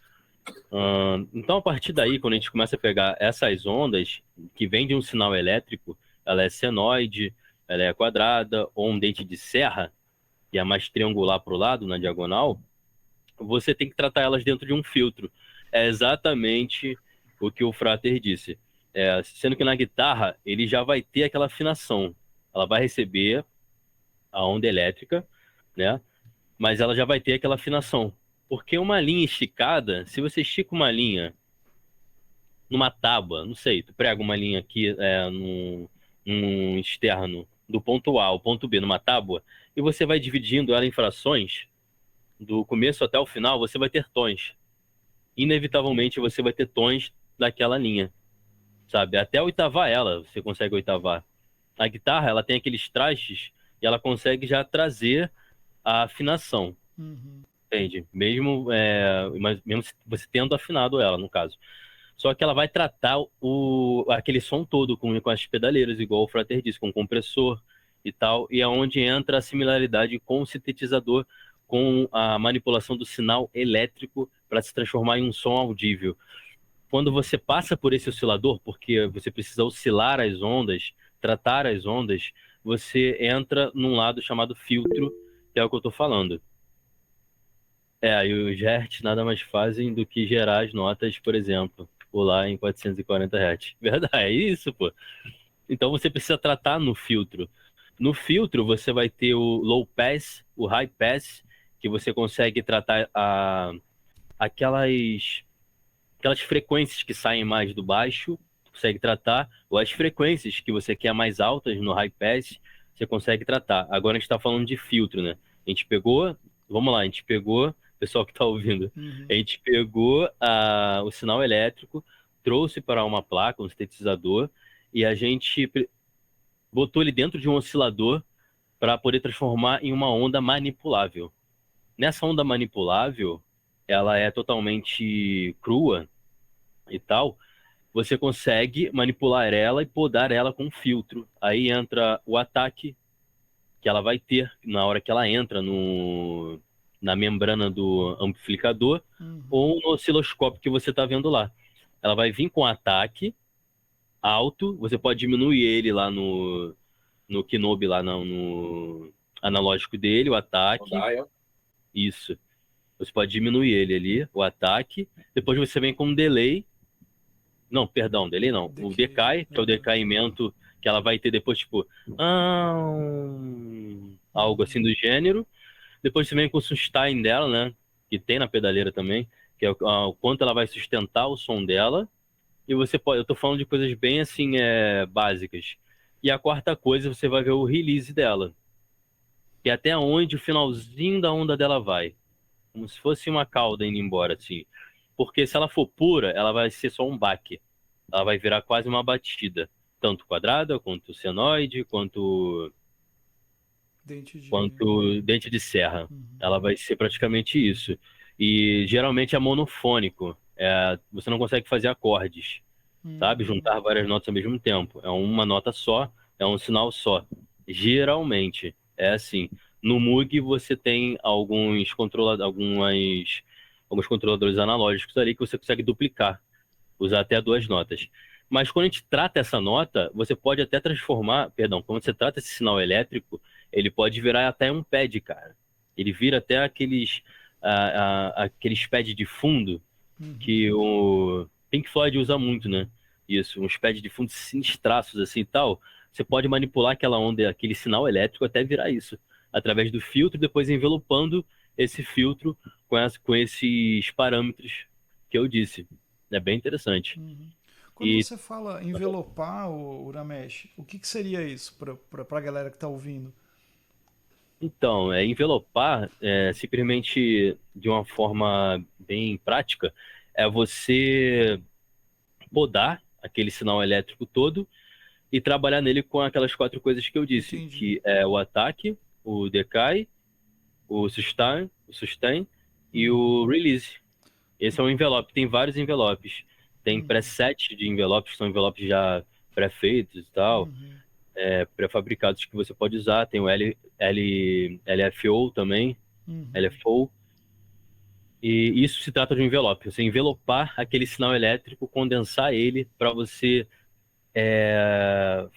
Então, a partir daí, quando a gente começa a pegar essas ondas que vêm de um sinal elétrico, ela é senoide, ela é quadrada, ou um dente de serra, que é mais triangular para o lado, na diagonal, você tem que tratar elas dentro de um filtro. É exatamente o que o Frater disse. Sendo que na guitarra, ele já vai ter aquela afinação. Ela vai receber a onda elétrica, né? Mas ela já vai ter aquela afinação. Porque uma linha esticada, se você estica uma linha numa tábua, não sei, tu prega uma linha aqui num externo do ponto A ao ponto B numa tábua, e você vai dividindo ela em frações, do começo até o final, você vai ter tons. inevitavelmente você vai ter tons daquela linha, sabe? Até oitavar ela, você consegue oitavar. A guitarra, ela tem aqueles trastes e ela consegue já trazer a afinação, Uhum. entende? Mesmo você tendo afinado ela, no caso. Só que ela vai tratar aquele som todo com as pedaleiras, igual o Frater disse, com o compressor e tal, e é onde entra a similaridade com o sintetizador, com a manipulação do sinal elétrico para se transformar em um som audível. Quando você passa por esse oscilador, porque você precisa oscilar as ondas, tratar as ondas, você entra num lado chamado filtro, que é o que eu estou falando. E os hertz nada mais fazem do que gerar as notas, por exemplo, pular em 440 Hz. Verdade, é isso, pô. Então você precisa tratar no filtro. No filtro você vai ter o low pass, o high pass, que você consegue tratar aquelas, aquelas frequências que saem mais do baixo, consegue tratar, ou as frequências que você quer mais altas no high pass, você consegue tratar. Agora a gente está falando de filtro, né? A gente pegou, vamos lá, a gente pegou, pessoal que está ouvindo, a Uhum. gente pegou o sinal elétrico, trouxe para uma placa, um sintetizador, e a gente botou ele dentro de um oscilador para poder transformar em uma onda manipulável. Nessa onda manipulável, ela é totalmente crua e tal, você consegue manipular ela e podar ela com um filtro. Aí entra o ataque que ela vai ter na hora que ela entra na membrana do amplificador Uhum. ou no osciloscópio que você está vendo lá. Ela vai vir com ataque alto, você pode diminuir ele lá no Kinobi, lá no analógico dele, o O ataque, dial. isso. Você pode diminuir ele ali, o ataque. Depois você vem com um delay. Não, perdão, delay não. O Decay. decay, que é o decaimento que ela vai ter depois, tipo, algo assim Uhum. do gênero. Depois você vem com o sustain dela, né? Que tem na pedaleira também, que é o quanto ela vai sustentar o som dela. E você pode, eu tô falando de coisas bem assim, básicas. E a quarta coisa, você vai ver o release dela, que é até onde o finalzinho da onda dela vai. Como se fosse uma cauda indo embora, assim. Porque se ela for pura, ela vai ser só um baque. Ela vai virar quase uma batida. Tanto quadrada, quanto senoide, Dente de. quanto dente de serra. Uhum. Ela vai ser praticamente isso. E geralmente é monofônico. Você não consegue fazer acordes, sabe? Uhum. Juntar várias notas ao mesmo tempo. É uma nota só, é um sinal só. Geralmente é assim. No Moog você tem alguns controladores analógicos ali que você consegue duplicar, usar até duas notas. Mas quando a gente trata essa nota, você pode até transformar, perdão, quando você trata esse sinal elétrico, ele pode virar até um pad, cara. Ele vira até aqueles pads de fundo Uhum. que o Pink Floyd usa muito, né? Isso, uns pads de fundo sinistraços assim e tal. Você pode manipular aquela onda, aquele sinal elétrico até virar isso, através do filtro, depois envelopando esse filtro com esses parâmetros que eu disse. É bem interessante. Uhum. Quando E você fala envelopar o Uramesh, o que seria isso para a galera que está ouvindo? então, envelopar simplesmente de uma forma bem prática é você podar aquele sinal elétrico todo e trabalhar nele com aquelas quatro coisas que eu disse, Entendi. que é o ataque, o decay, o sustain e Uhum. o release. Esse é um envelope, tem vários envelopes. Tem Uhum. preset de envelopes, que são envelopes já pré-feitos e tal, Uhum. pré-fabricados que você pode usar. Tem o LFO também, Uhum. LFO. E isso se trata de um envelope. Você envelopar aquele sinal elétrico, condensar ele para você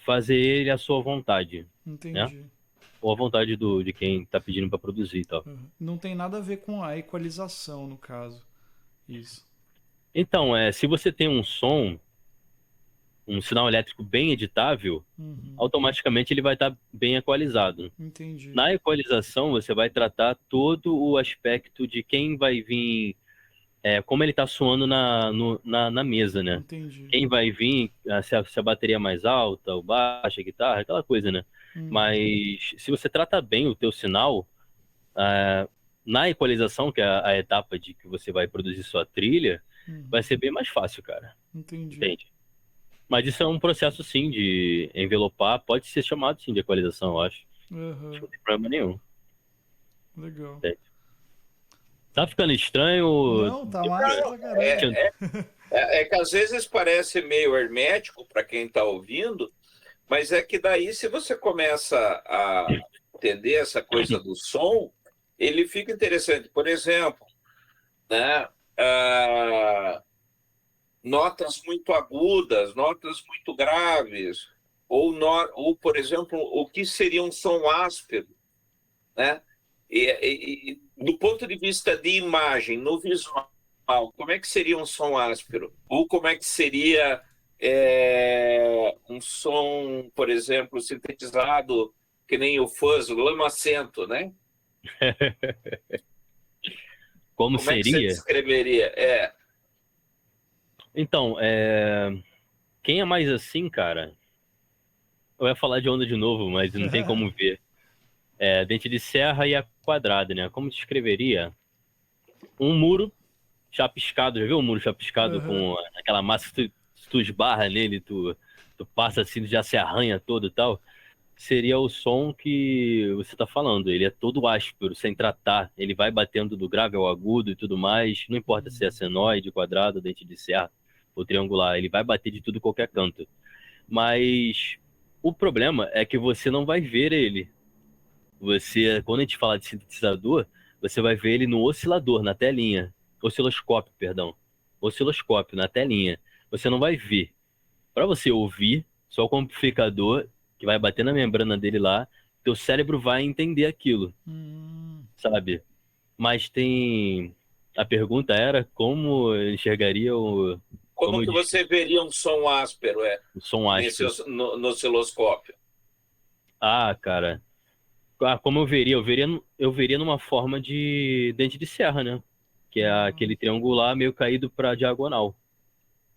fazer ele à sua vontade, né? Entendi. Ou à vontade de quem está pedindo para produzir e tal. Uhum. Não tem nada a ver com a equalização, no caso. Isso. Então, se você tem um sinal elétrico bem editável, Uhum. automaticamente ele vai estar bem equalizado. Entendi. Na equalização, você vai tratar todo o aspecto de quem vai vir, como ele está soando na mesa, né? Entendi. Quem vai vir, se a bateria é mais alta ou baixa, a guitarra, aquela coisa, né? Uhum. Mas se você trata bem o teu sinal, na equalização, que é a etapa de que você vai produzir sua trilha, vai ser bem mais fácil, cara. Entendi. Entende? Mas isso é um processo, sim, de envelopar. Pode ser chamado, sim, de equalização, eu acho. Aham, Não tem problema nenhum. legal. Entende? Tá ficando estranho? Não, tá massa pra caramba. É que às vezes parece meio hermético para quem está ouvindo, mas é que daí, se você começa a entender essa coisa do som, ele fica interessante. Por exemplo, né, notas muito agudas, notas muito graves, ou, por exemplo, o que seria um som áspero, né? E do ponto de vista de imagem, no visual, como é que seria um som áspero? Ou como é que seria um som, por exemplo, sintetizado, que nem o fuzz, o lamacento, né? Como Como é que você seria? descreveria? Então, quem é mais assim, cara? Eu ia falar de onda de novo, mas não tem como ver. Dente de serra e a quadrada, né? Como descreveria? Um muro chapiscado, já viu um muro chapiscado com aquela massa que se tu esbarra nele, tu passa assim, já se arranha todo e tal? Seria o som que você tá falando. Ele é todo áspero, sem tratar. Ele vai batendo do grave ao agudo e tudo mais. Não importa se é senoide, quadrado, dente de serra ou triangular. Ele vai bater de tudo em qualquer canto. Mas o problema é que você não vai ver ele. Quando a gente fala de sintetizador, você vai ver ele no oscilador, na telinha. Osciloscópio, perdão. Osciloscópio, na telinha. Você não vai ver. Para você ouvir, só com o amplificador que vai bater na membrana dele lá, teu cérebro vai entender aquilo, sabe? Mas tem... A pergunta era como eu enxergaria Como que você veria um som áspero, o som áspero. no osciloscópio? Ah, cara. Como eu veria? Eu veria numa forma de dente de serra, né? Que é aquele triangular meio caído para diagonal.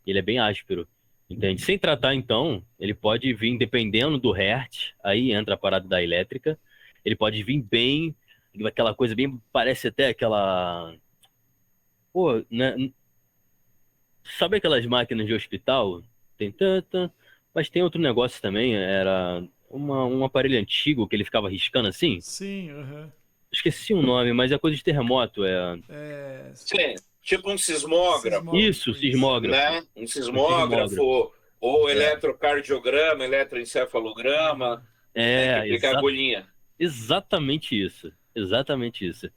Ele é bem áspero, entende? Sem tratar, então, ele pode vir, dependendo do hertz, aí entra a parada da elétrica, ele pode vir bem, aquela coisa bem, parece até aquela... Pô, né? Sabe aquelas máquinas de hospital? Tem tanta, mas tem outro negócio também, era um aparelho antigo que ele ficava riscando assim. Sim, Esqueci o nome, mas é coisa de terremoto. Sim, tipo um sismógrafo, Isso, sismógrafo. né? Um sismógrafo, ou eletrocardiograma, eletroencefalograma, né? Que fica a agulhinha. Exatamente isso. Exatamente isso.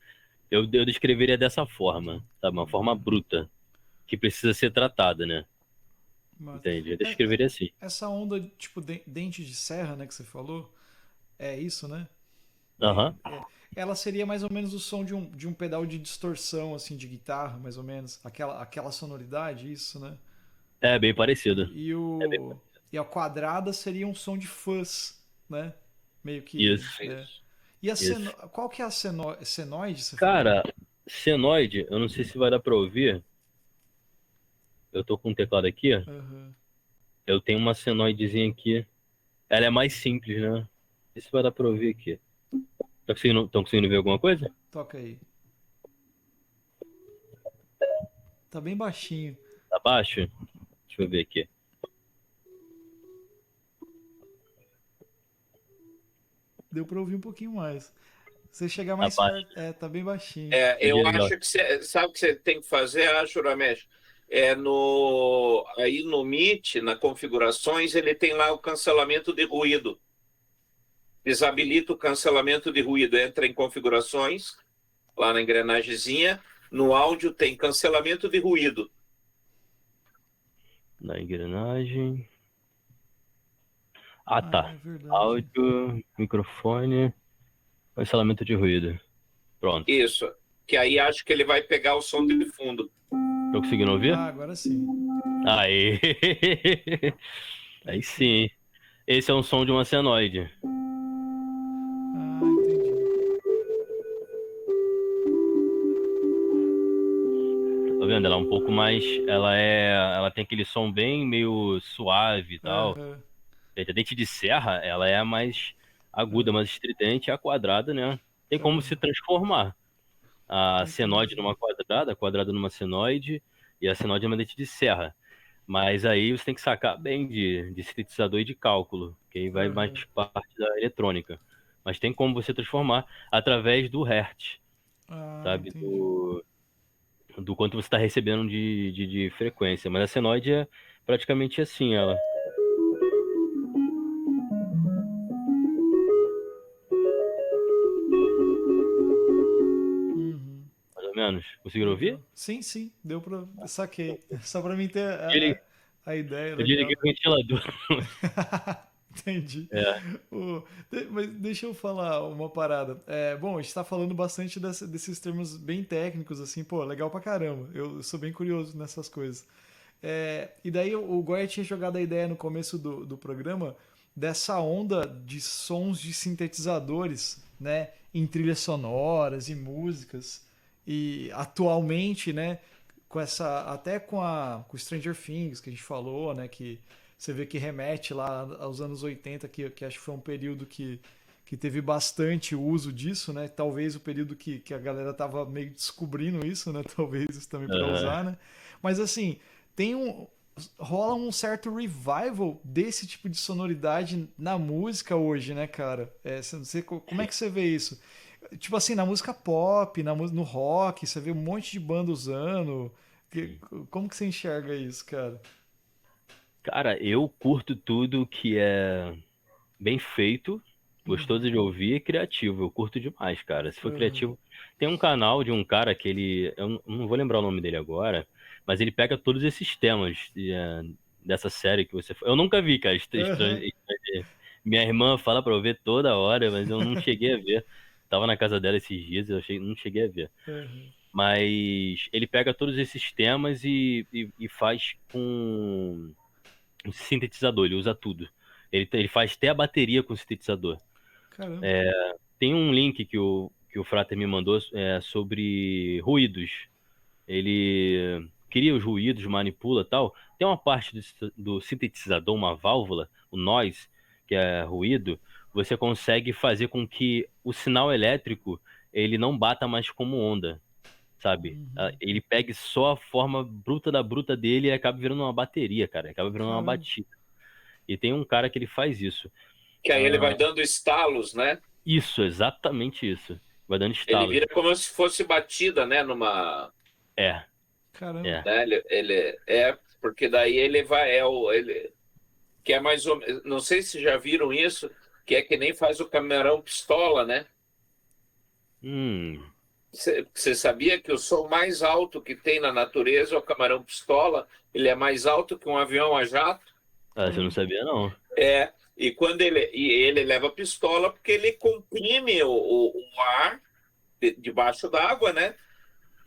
Eu descreveria dessa forma, sabe? Uma forma bruta, que precisa ser tratada, né? Entende? Eu descreveria assim. Essa onda, tipo, dente de serra, né, que você falou, é isso, né? Aham. Ela seria mais ou menos o som de um pedal de distorção, assim, de guitarra, mais ou menos. Aquela sonoridade, isso, né? É bem parecido. E a quadrada seria um som de fuzz, né? Meio que... Isso. E qual que é a senoide, você Cara, senoide, eu não sei se vai dar pra ouvir. Eu tô com um teclado aqui. Eu tenho uma senoidezinha aqui. Ela é mais simples, né? Não sei se vai dar pra ouvir aqui. Tão conseguindo ver alguma coisa? Toca aí. Tá bem baixinho. Tá baixo? Deixa eu ver aqui. Deu pra ouvir um pouquinho mais. Você chegar mais perto. Tá bem baixinho. Eu acho que sabe o que você tem que fazer, acho, Ramesh? Aí no Meet, na configurações, ele tem lá o cancelamento de ruído. Desabilita o cancelamento de ruído. Entra em configurações, lá na engrenagemzinha. No áudio tem cancelamento de ruído. Na engrenagem. Tá. É Áudio, microfone, cancelamento de ruído. Pronto. Isso. Que aí acho que ele vai pegar o som de fundo. Tô conseguindo ouvir? Agora sim. Aí. Aí sim. Esse é um som de uma senoide. Entendi. Tá vendo? Ela é um pouco mais. Ela tem aquele som bem meio suave e tal. A dente de serra, ela é mais aguda, mais estridente. A quadrada, né? Tem como se transformar. A senoide Entendi. numa quadrada, a quadrada numa senoide e a senoide numa dente de serra. Mas aí você tem que sacar bem de sintetizador e de cálculo, que aí vai mais Aham. parte da eletrônica. Mas tem como você transformar através do Hertz, Ah, sabe? entendi. Do quanto você está recebendo de frequência. Mas a senoide é praticamente assim, ela. Uhum. Mais ou menos. Conseguiram ouvir? Legal. Sim, sim, deu pra. Saquei. Só pra mim ter Desli- a ideia, Eu desliguei legal. o ventilador. Entendi. É. Mas deixa eu falar uma parada. Bom, a gente tá falando bastante desses termos bem técnicos, assim, pô, legal pra caramba. Eu sou bem curioso nessas coisas. E daí o Goya tinha jogado a ideia no começo do programa dessa onda de sons de sintetizadores, né, em trilhas sonoras e músicas. E atualmente, né, com essa até com Stranger Things que a gente falou, né, que você vê que remete lá aos anos 80, que acho que foi um período que teve bastante uso disso, né? Talvez o período que a galera tava meio descobrindo isso, né? Talvez isso também para Aham. usar, né? Mas assim, tem rola um certo revival desse tipo de sonoridade na música hoje, né, cara? Você, como é que você vê isso? Tipo assim, na música pop, no rock, você vê um monte de banda usando. Como que você enxerga isso, cara? Cara, eu curto tudo que é bem feito, gostoso Uhum. de ouvir e criativo. Eu curto demais, cara. Se for Uhum. criativo. Tem um canal de um cara que ele. Eu não vou lembrar o nome dele agora, mas ele pega todos esses temas dessa série que você. Eu nunca vi, cara. Aham. Minha irmã fala pra eu ver toda hora, mas eu não cheguei a ver. Tava na casa dela esses dias, não cheguei a ver. Aham. Mas ele pega todos esses temas e faz com um sintetizador, ele usa tudo. Ele faz até a bateria com sintetizador. Caramba. Tem um link que o Frater me mandou sobre ruídos. Ele cria os ruídos, manipula tal. Tem uma parte do sintetizador, uma válvula, o noise, que é ruído, você consegue fazer com que o sinal elétrico ele não bata mais como onda, sabe? Uhum. Ele pegue só a forma bruta da bruta dele e acaba virando uma bateria, cara. Acaba virando uma Caramba. batida. E tem um cara que ele faz isso. Que aí ele vai Ah, dando estalos, né? isso, exatamente isso. Vai dando Ele estalos. vira como se fosse batida, né? Numa, É, Caramba. é. né? Ele é porque daí ele vai ele que é mais ou menos, não sei se já viram isso, que é que nem faz o camarão pistola, né? Hum, Você sabia que o som mais alto que tem na natureza é o camarão pistola? Ele é mais alto que um avião a jato. você não Caramba. sabia, não. E ele leva pistola porque ele comprime o ar debaixo d'água, né?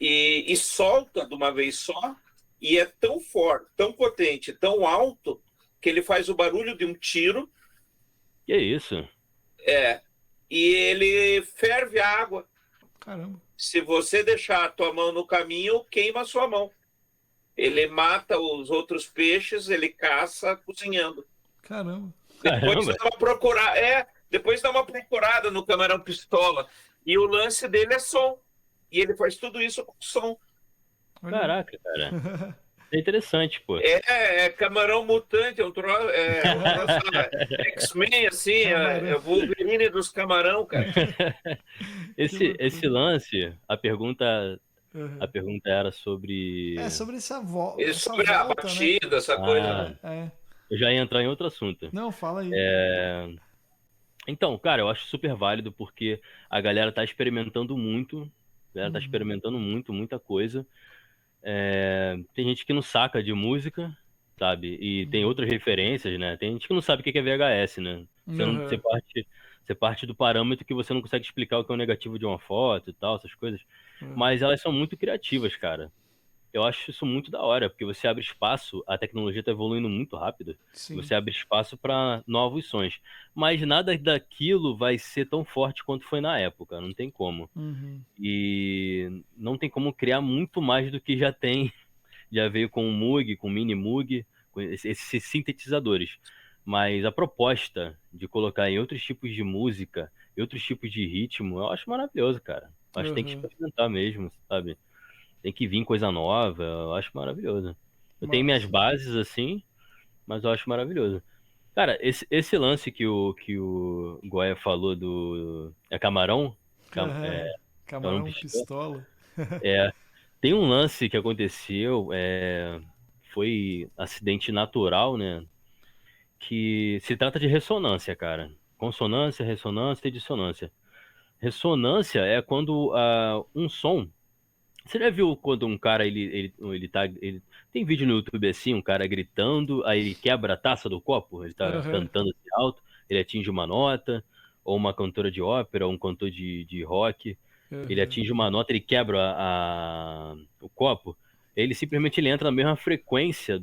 E solta de uma vez só. E é tão forte, tão potente, tão alto que ele faz o barulho de um tiro. Que isso? É, e ele ferve a água. Caramba. Se você deixar a tua mão no caminho, queima a sua mão. Ele mata os outros peixes, ele caça cozinhando. Caramba. Depois Caramba, dá uma procurada, depois dá uma procurada no camarão pistola. E o lance dele é som. E ele faz tudo isso com som. Olha aí. caraca, cara. É interessante, pô. É camarão mutante, é um troço X-Men, assim, Camarão. é Wolverine dos camarão, cara. Que Esse loucura. lance, a Uhum. pergunta era sobre. Sobre E essa sobre a volta, né? batida, essa coisa, Ah, né? eu já ia entrar em outro assunto. Não, fala aí. É, então, cara, eu acho super válido porque a galera tá experimentando muito. A galera tá Uhum. experimentando muito, muita coisa. Tem gente que não saca de música, sabe? E tem Uhum. outras referências, né? Tem gente que não sabe o que é VHS, né? Você não, Aham. você parte do parâmetro que você não consegue explicar o que é o negativo de uma foto e tal, essas coisas. Aham. Mas elas são muito criativas, cara. Eu acho isso muito da hora, porque você abre espaço, a tecnologia está evoluindo muito rápido, e Sim. você abre espaço para novos sons. Mas nada daquilo vai ser tão forte quanto foi na época, não tem como. Uhum. E não tem como criar muito mais do que já tem, já veio com o Moog, com o Mini Moog, com esses sintetizadores. Mas a proposta de colocar em outros tipos de música, em outros tipos de ritmo, eu acho maravilhoso, cara. Acho que tem que Aham. experimentar mesmo, sabe? Tem que vir coisa nova, eu acho maravilhoso. Eu tenho minhas Massa. bases assim, mas eu acho maravilhoso. Cara, esse lance que o Goya falou do. É camarão? É, Camarão camarão pistola? pistola. É. Tem um lance que aconteceu, foi acidente natural, né? Que se trata de ressonância, cara. Consonância, ressonância e dissonância. Ressonância é quando um som. Você já viu quando um cara tem vídeo no YouTube assim, um cara gritando, aí ele quebra a taça do copo, ele tá Aham, cantando assim alto, ele atinge uma nota, ou uma cantora de ópera, ou um cantor de rock, ele aham. atinge uma nota, ele quebra o copo, ele entra na mesma frequência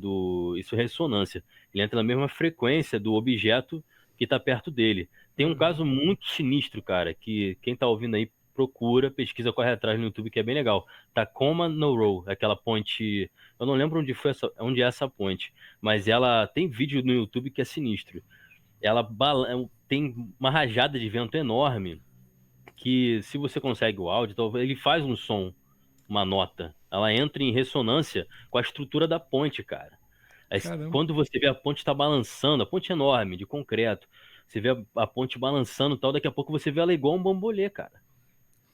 isso é ressonância, ele entra na mesma frequência do objeto que está perto dele. Tem um Aham. caso muito sinistro, cara, que quem tá ouvindo aí procura, pesquisa, corre atrás no YouTube, que é bem legal. Tacoma No Row, aquela ponte. Eu não lembro onde é essa ponte, mas ela tem vídeo no YouTube que é sinistro. Tem uma rajada de vento enorme que, se você consegue o áudio, talvez ele faz um som, uma nota. Ela entra em ressonância com a estrutura da ponte, cara. Caramba. Quando você vê a ponte está balançando, a ponte é enorme, de concreto. Você vê a ponte balançando e tal, daqui a pouco você vê ela igual um bambolê, cara.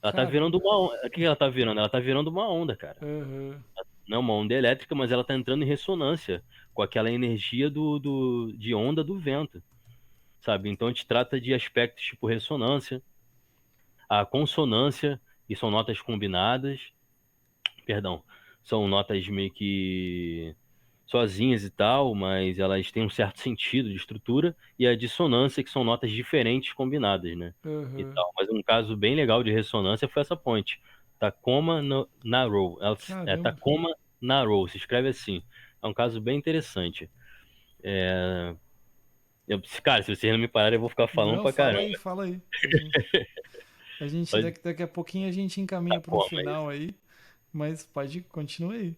Ela tá virando Caramba. uma onda. O que ela tá virando? Ela tá virando uma onda, cara. Aham. Não é uma onda elétrica, mas ela tá entrando em ressonância com aquela energia de onda do vento, sabe? Então a gente trata de aspectos tipo ressonância, a consonância, que são notas combinadas, perdão, são notas meio que sozinhas e tal, mas elas têm um certo sentido de estrutura, e a dissonância, que são notas diferentes combinadas, né? E Aham. tal. Mas um caso bem legal de ressonância foi essa ponte. Tacoma Narrow. Caramba. Tacoma Narrow, se escreve assim. É um caso bem interessante. É, cara, se vocês não me pararem, eu vou ficar falando Não, pra caramba. fala aí. A gente Pode daqui a pouquinho a gente encaminha para um Tacoma, é isso. final aí, mas pode continuar aí.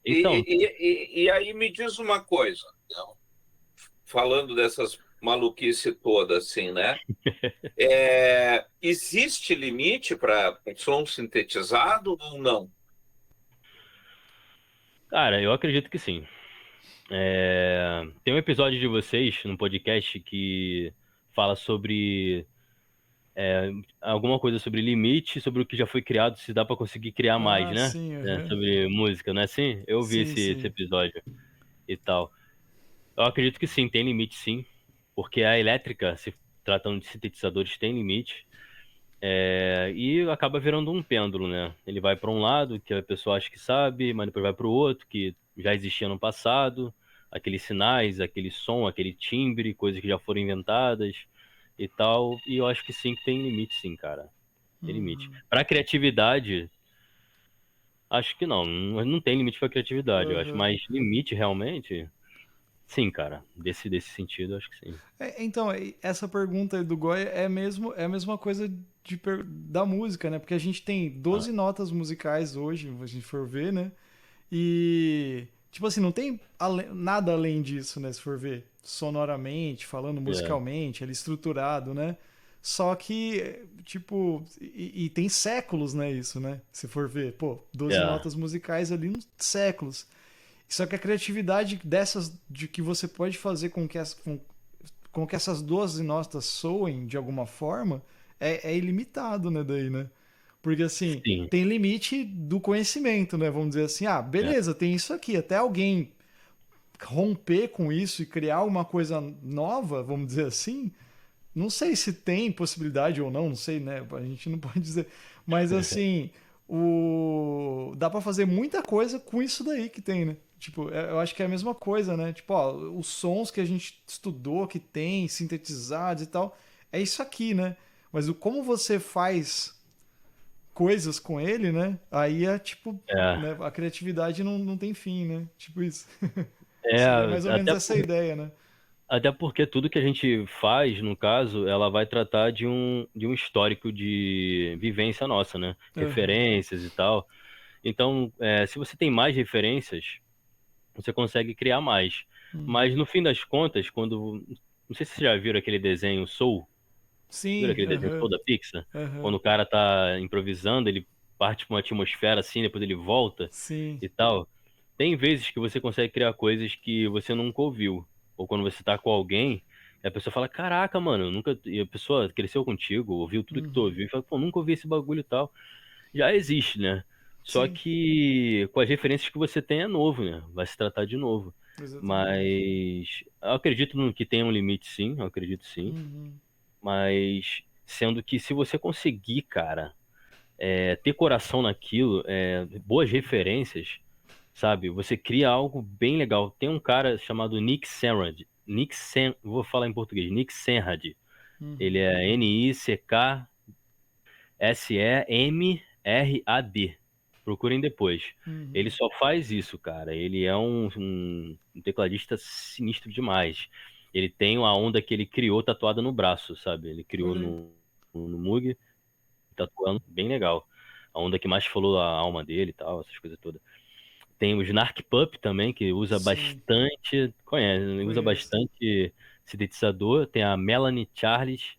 E, Então, e aí me diz uma coisa, então, falando dessas maluquice toda, assim, né? Existe limite para um som sintetizado ou não? cara, eu acredito que sim. Tem um episódio de vocês no podcast que fala sobre alguma coisa sobre limite, sobre o que já foi criado, se dá pra conseguir criar mais, Ah, né? sim, É, aham. sobre música, não é assim? Eu vi Sim, esse sim. episódio e tal. Eu acredito que sim, tem limite sim, porque a elétrica, se tratando de sintetizadores, tem limite. E acaba virando um pêndulo, né? Ele vai para um lado, que a pessoa acha que sabe, mas depois vai para o outro, que já existia no passado, aqueles sinais, aquele som, aquele timbre, coisas que já foram inventadas e tal. E eu acho que sim, que tem limite, sim, cara. Tem limite. Uhum. Para criatividade, acho que não. Não tem limite para criatividade, eu acho. Aham. Mas limite realmente, sim, cara. Desse sentido, eu acho que sim. Então, essa pergunta aí do Goya é a mesma coisa da música, né? Porque a gente tem Ah, 12 notas musicais hoje, se a gente for ver, né? E, tipo assim, não tem nada além disso, né? Se for ver, sonoramente, falando é, musicalmente, ele estruturado, né? Só que, tipo, e tem séculos, né? Isso, né? Se for ver, pô, 12 é, notas musicais ali, uns séculos. Só que a criatividade dessas, de que você pode fazer com que essas 12 notas soem de alguma forma, é ilimitado, né? Daí, né? Porque assim, sim. tem limite do conhecimento, né? Vamos dizer assim, ah, É, beleza, tem isso aqui. Até alguém romper com isso e criar uma coisa nova, vamos dizer assim, não sei se tem possibilidade ou não, não sei, né? A gente não pode dizer. Mas assim, dá pra fazer muita coisa com isso daí que tem, né? Tipo, eu acho que é a mesma coisa, né? Tipo, ó, os sons que a gente estudou, que tem, sintetizados e tal, é isso aqui, né? Mas o como você faz coisas com ele, né? Aí é tipo, é, né? A criatividade não tem fim, né? Tipo isso. é, Seria mais ou menos até essa ideia, né? Até porque tudo que a gente faz, no caso, ela vai tratar de um histórico de vivência nossa, né? Aham. Referências e tal. Então, se você tem mais referências, você consegue criar mais. Uhum. Mas no fim das contas, quando. Não sei se vocês já viram aquele desenho Soul. Viu Sim, aquele desenho aham, todo da Pixar? aham. Quando o cara tá improvisando, ele parte pra uma atmosfera assim, depois ele volta Sim. e tal. Tem vezes que você consegue criar coisas que você nunca ouviu. Ou quando você tá com alguém, e a pessoa fala, caraca, mano, eu nunca. E a pessoa cresceu contigo, ouviu tudo que tu Uhum. ouviu, e fala, pô, nunca ouvi esse bagulho e tal. Já existe, né? Só Sim, que com as referências que você tem é novo, né? Vai se tratar de novo. exatamente. Mas eu acredito que tem um limite, sim, eu acredito sim. Uhum. Mas sendo que se você conseguir, cara, ter coração naquilo, boas referências, sabe? Você cria algo bem legal. Tem um cara chamado Nick Serrad. Vou falar em português, Nick Serrad. Ele Uhum. é Nicksemrad. Procurem depois. Ele Uhum. só faz isso, cara. Ele é um tecladista sinistro demais. Ele tem a onda que ele criou tatuada no braço, sabe? Ele criou Olha aí. no Moog, tatuando, bem legal. A onda que mais falou a alma dele e tal, essas coisas todas. Tem o Snark Pup também, que usa Sim, bastante. Conhece, né? Usa conheço. bastante sintetizador. Tem a Melanie Charles,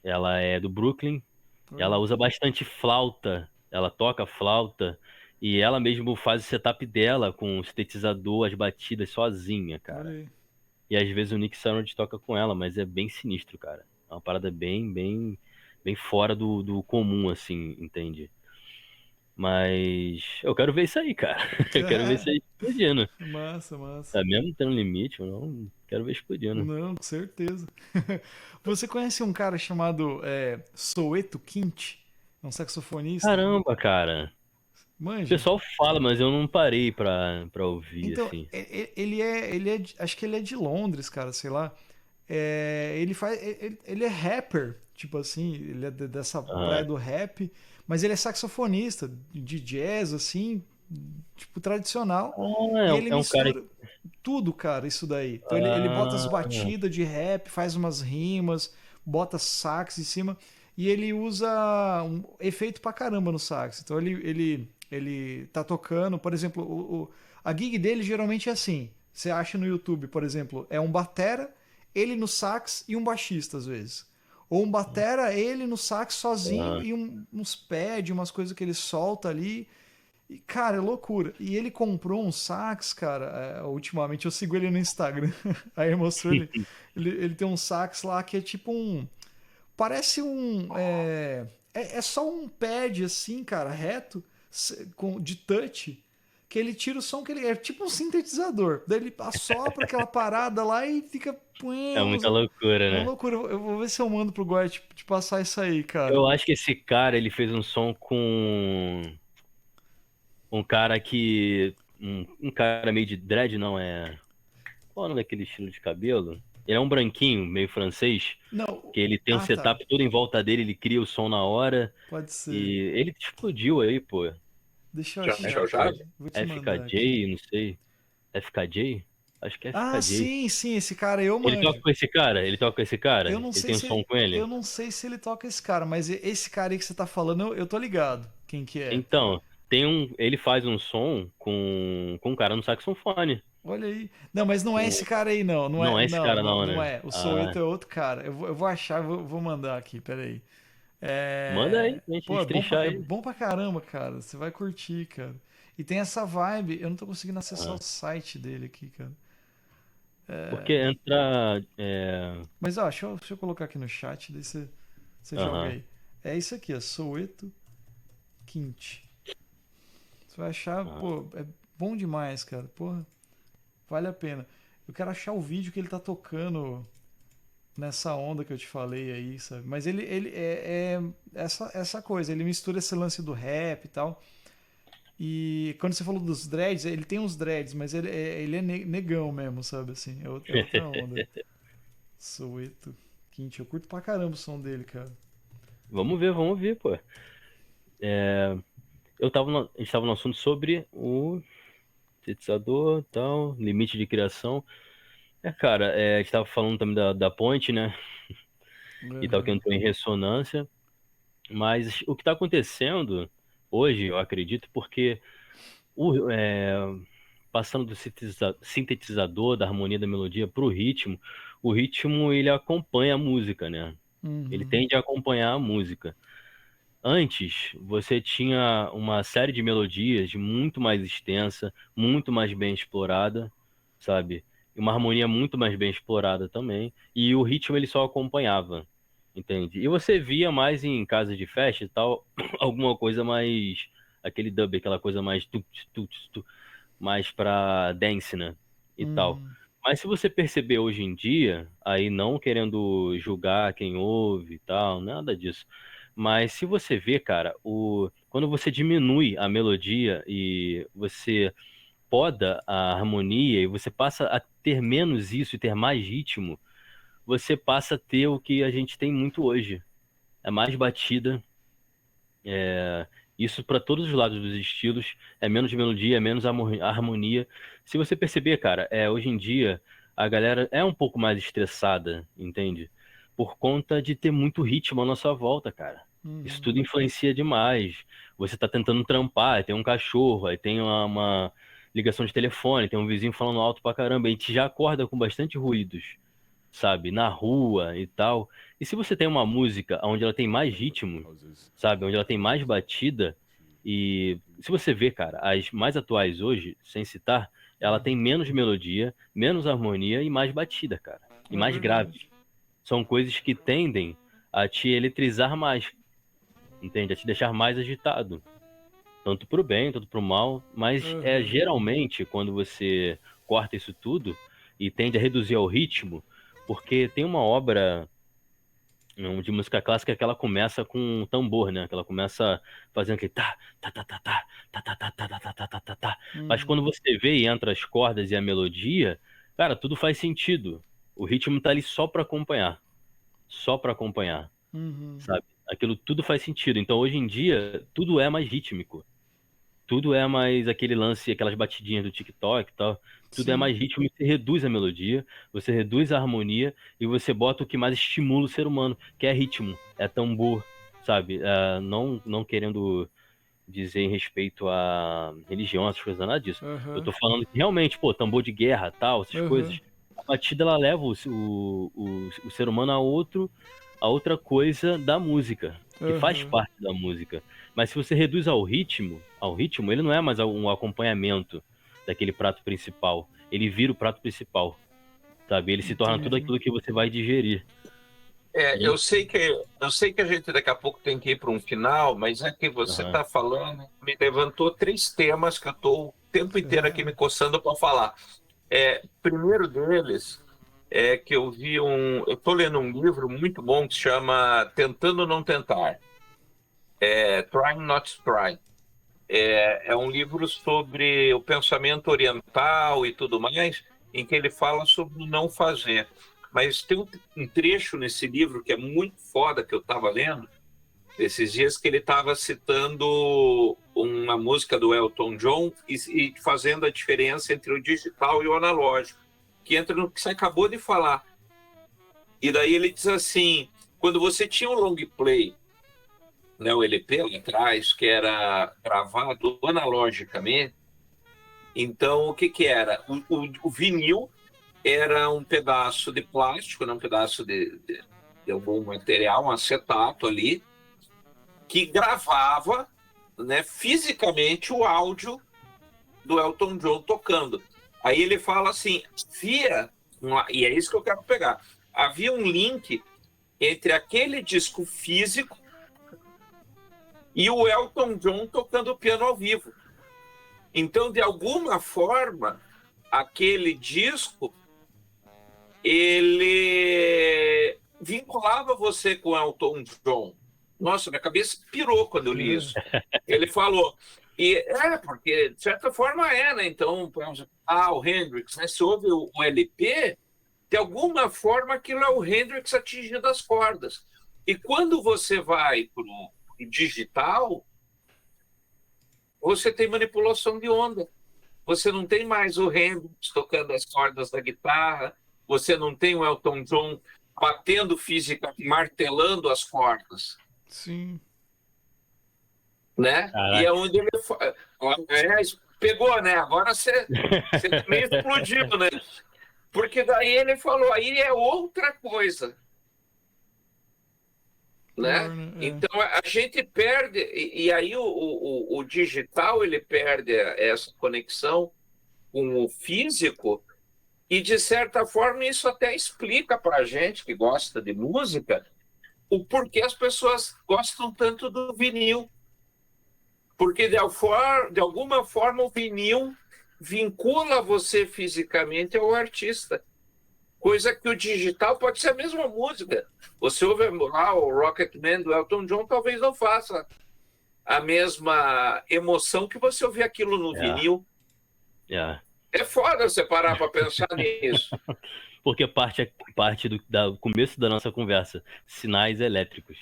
ela é do Brooklyn. Olha Ela aí. usa bastante flauta. Ela toca flauta. E ela mesmo faz o setup dela com o sintetizador, as batidas sozinha, Olha cara. aí. E às vezes o Nick Sarand toca com ela, mas é bem sinistro, cara. É uma parada bem, bem, bem fora do comum, assim, entende? Mas eu quero ver isso aí, cara. Eu quero ver isso aí explodindo. Massa, massa. Tá mesmo tendo limite, eu não quero ver explodindo. Não, com certeza. Você conhece um cara chamado Soweto Quint? É um saxofonista? Caramba, cara. O Manja? pessoal fala, mas eu não parei pra ouvir, Então, assim. acho que ele é de Londres, cara, sei lá. Ele é rapper, tipo assim, ele é dessa praia Aham. do rap, mas ele é saxofonista de jazz, assim, tipo tradicional. Ah, E ele é um cara. mistura tudo, cara, isso daí. Então ele bota as Ah, batidas de rap, faz umas rimas, bota sax em cima e ele usa um efeito pra caramba no sax. Então ele tá tocando, por exemplo, a gig dele geralmente é assim. Você acha no YouTube, por exemplo, é um batera, ele no sax e um baixista às vezes. Ou um batera, ele no sax sozinho ah. e uns pads, umas coisas que ele solta ali. E, cara, é loucura. E ele comprou um sax, cara. Ultimamente eu sigo ele no Instagram. Aí mostrou ele tem um sax lá que é tipo um. Parece um. É só um pad assim, cara, reto, de touch. Que ele tira o som que ele. É tipo um sintetizador. Daí ele assopra aquela parada lá e fica. É muita loucura, É uma né? loucura. Eu vou ver se eu mando pro Goya te passar isso aí, cara. Eu acho que esse cara, ele fez um som com um cara que. Um cara meio de dread, não é. Qual é o nome daquele estilo de cabelo? Ele é um branquinho, meio francês, Não. que ele tem um Ah, tá. setup todo em volta dele, ele cria o som na hora. Pode ser. E ele explodiu aí, pô. Deixa eu achar Já, já. aqui. Vou te mandar aqui. FKJ, não sei. FKJ? Acho que é Ah, FKJ. sim, sim, esse cara eu Ele toca manjo. com esse cara? Ele toca com esse cara? Eu não Ele sei tem um se som ele, com ele? eu não sei se ele toca esse cara, mas esse cara aí que você tá falando, eu tô ligado quem que é. Então, ele faz um som com um cara no saxofone. Olha aí. Não, mas não é esse Com, cara aí, não. Não não é, é esse não, cara não, não, não né? é. O Ah, Soweto é outro cara. Eu vou achar, vou mandar aqui, peraí. manda aí pra gente Pô, destrinchar é ele. bom pra caramba, cara. Você vai curtir, cara. E tem essa vibe. Eu não tô conseguindo acessar Ah, o site dele aqui, cara. porque entra. Mas ó, deixa eu colocar aqui no chat, daí você joga Aham. aí. É isso aqui, ó. Soweto Quint. Você vai achar, Ah, pô, é bom demais, cara. Porra, vale a pena. Eu quero achar o vídeo que ele tá tocando nessa onda que eu te falei aí, sabe? Mas ele é essa coisa, ele mistura esse lance do rap e tal. E quando você falou dos dreads, ele tem uns dreads, mas ele é negão mesmo, sabe? Assim, é outra onda. Soweto Quint, eu curto pra caramba o som dele, cara. vamos ver, pô. A gente tava no assunto sobre o sintetizador, tal, limite de criação. Cara, a gente tava falando também da ponte, né? E tal, que Aham. entrou em ressonância. Mas o que está acontecendo hoje, eu acredito, porque o, é, passando do sintetizador, da harmonia da melodia para o ritmo ele acompanha a música, né? Ele tende a acompanhar a música. Antes, você tinha uma série de melodias muito mais extensa, muito mais bem explorada, sabe? E uma harmonia muito mais bem explorada também. E o ritmo ele só acompanhava, entende? E você via mais em casa de festa e tal, alguma coisa mais... Aquele dub, aquela coisa mais... mais pra dance, né? E tal. Mas se você perceber hoje em dia, aí não querendo julgar quem ouve e tal, nada disso. Mas se você vê, cara, quando você diminui a melodia e você poda a harmonia e você passa a ter menos isso e ter mais ritmo, você passa a ter o que a gente tem muito hoje. É mais batida, isso para todos os lados dos estilos, é menos melodia, é menos harmonia. Se você perceber, cara, hoje em dia a galera é um pouco mais estressada, entende? Por conta de ter muito ritmo à nossa volta, cara. Isso tudo influencia demais. Você tá tentando trampar, aí tem um cachorro, aí tem uma ligação de telefone, tem um vizinho falando alto pra caramba, a gente já acorda com bastante ruídos, sabe? Na rua e tal. E se você tem uma música onde ela tem mais ritmo, sabe? Onde ela tem mais batida, e se você vê, cara, as mais atuais hoje, sem citar, ela tem menos melodia, menos harmonia e mais batida, cara. E mais grave. São coisas que tendem a te eletrizar mais, entende? A te deixar mais agitado. Tanto pro bem, tanto pro mal. Mas geralmente, quando você corta isso tudo e tende a reduzir ao ritmo, porque tem uma obra de música clássica que ela começa com um tambor, né? Que ela começa fazendo aquele tá, tá, tá, tá, tá, tá, tá, tá, tá, tá, tá, tá, tá, tá. Mas quando você vê e entra as cordas e a melodia, cara, tudo faz sentido. O ritmo tá ali só pra acompanhar. Só pra acompanhar, sabe? Aquilo tudo faz sentido. Então, hoje em dia, tudo é mais rítmico. Tudo é mais aquele lance, aquelas batidinhas do TikTok e tal. Tudo é mais ritmo, você reduz a melodia, você reduz a harmonia e você bota o que mais estimula o ser humano, que é ritmo, é tambor, sabe? Não querendo dizer em respeito a religião, essas coisas, nada disso. Eu tô falando que realmente, pô, tambor de guerra, tal, essas coisas, a batida ela leva o ser humano a outra coisa da música, que faz parte da música. Mas se você reduz ao ritmo, ele não é mais um acompanhamento daquele prato principal. Ele vira o prato principal, sabe? Ele se torna tudo aquilo que você vai digerir. Eu sei que a gente daqui a pouco tem que ir para um final, mas é que você está falando, me levantou 3 temas que eu estou o tempo inteiro aqui me coçando para falar. Primeiro deles é que eu estou lendo um livro muito bom que se chama Tentando Não Tentar, Trying Not to Try. É um livro sobre o pensamento oriental e tudo mais, em que ele fala sobre o não fazer. Mas tem um trecho nesse livro que é muito foda, que eu estava lendo esses dias, que ele estava citando uma música do Elton John e fazendo a diferença entre o digital e o analógico, que entra no que você acabou de falar. E daí ele diz assim, quando você tinha um long play, né, o LP lá atrás, que era gravado analogicamente, então o que era? O vinil era um pedaço de plástico, né, um pedaço de algum material, um acetato ali, que gravava, né, fisicamente o áudio do Elton John tocando. Aí ele fala assim, e é isso que eu quero pegar, havia um link entre aquele disco físico e o Elton John tocando piano ao vivo. Então, de alguma forma, aquele disco, ele vinculava você com Elton John. Nossa, minha cabeça pirou quando eu li isso. Ele falou, porque de certa forma né? Então, o Hendrix, né? Se ouve o LP, de alguma forma aquilo é o Hendrix atingindo as cordas. E quando você vai para o digital, você tem manipulação de onda. Você não tem mais o Hendrix tocando as cordas da guitarra, você não tem o Elton John batendo física, martelando as cordas. Sim. Né? Caraca. E é onde ele pegou, né? Agora você meio explodiu, né? Porque daí ele falou, aí é outra coisa. né? Então a gente perde, e aí o digital ele perde essa conexão com o físico, e de certa forma isso até explica para a gente que gosta de música o porquê as pessoas gostam tanto do vinil. Porque de alguma forma o vinil vincula você fisicamente ao artista. Coisa que o digital pode ser a mesma música. Você ouve lá o Rocketman do Elton John, talvez não faça a mesma emoção que você ouvir aquilo no vinil. É foda você parar para pensar nisso. Porque parte do começo da nossa conversa, sinais elétricos.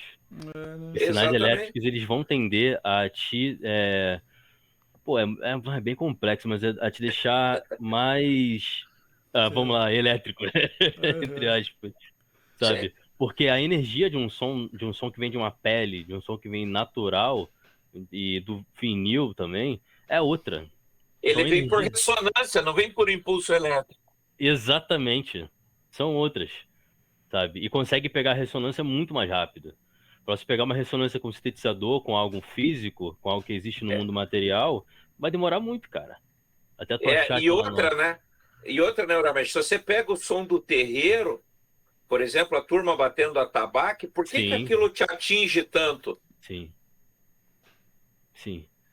Sinais elétricos, eles vão tender a te... é bem complexo, mas a te deixar mais... vamos lá, elétrico, entre aspas, sabe? Sim. Porque a energia de um som que vem de uma pele, de um som que vem natural, e do vinil também, é outra. Ele vem por ressonância, não vem por impulso elétrico. Exatamente. São outras, sabe? E consegue pegar a ressonância muito mais rápido. Para você pegar uma ressonância com sintetizador, com algo físico, com algo que existe no mundo material, vai demorar muito, cara. Até tu achar e outra, né? E outra, né, Uramesh? Se você pega o som do terreiro, por exemplo, a turma batendo atabaque, por que aquilo te atinge tanto? Sim.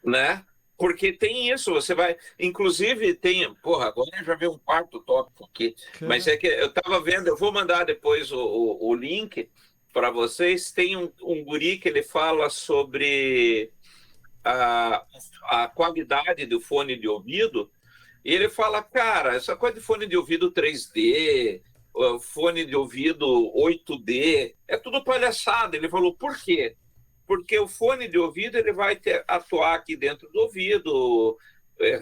Né? Porque tem isso, você vai... Inclusive tem... Porra, agora eu já vi um quarto tópico aqui. Mas é que eu tava vendo, eu vou mandar depois o link para vocês. Tem um guri que ele fala sobre a qualidade do fone de ouvido. E ele fala, cara, essa coisa de fone de ouvido 3D, fone de ouvido 8D, é tudo palhaçada. Ele falou, por quê? Porque o fone de ouvido ele vai atuar aqui dentro do ouvido,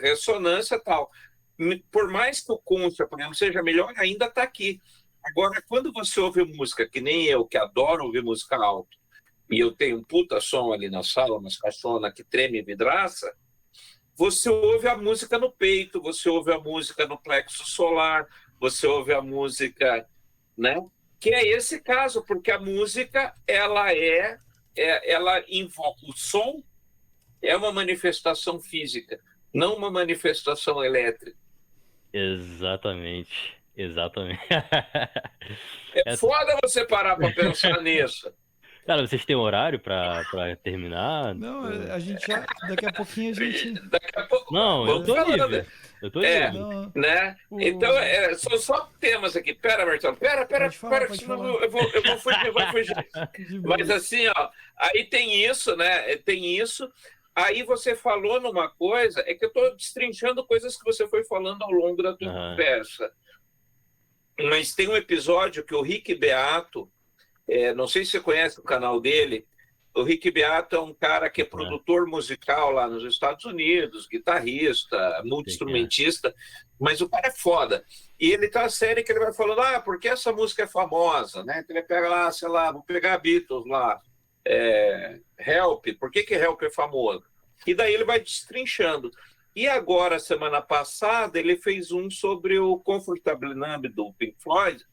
ressonância e tal. Por mais que o concha, por exemplo, seja melhor, ainda está aqui. Agora, quando você ouve música, que nem eu, que adoro ouvir música alta, e eu tenho um puta som ali na sala, umas caixonas que treme vidraça, você ouve a música no peito, você ouve a música no plexo solar, você ouve a música, né? Que é esse caso, porque a música, ela invoca o som, é uma manifestação física, não uma manifestação elétrica. Exatamente. É foda você parar para pensar nisso. Cara, vocês têm horário para terminar? Não, a gente já... Daqui a pouquinho a gente... Daqui a pouco... Não, eu tô livre. Né? Então, são só temas aqui. Pera, Marcelo, pera, que senão eu vou fugir. Mas assim, ó, aí tem isso, né? Tem isso. Aí você falou numa coisa, é que eu tô destrinchando coisas que você foi falando ao longo da tua conversa. Mas tem um episódio que o Rick Beato, não sei se você conhece o canal dele, o Rick Beato é um cara que é produtor musical lá nos Estados Unidos, guitarrista, multi-instrumentista, mas o cara é foda. E ele tá na série que ele vai falando, porque essa música é famosa, né? Ele pega lá, sei lá, vou pegar Beatles lá, Help, por que Help é famoso? E daí ele vai destrinchando. E agora, semana passada, ele fez um sobre o Comfortably Numb do Pink Floyd,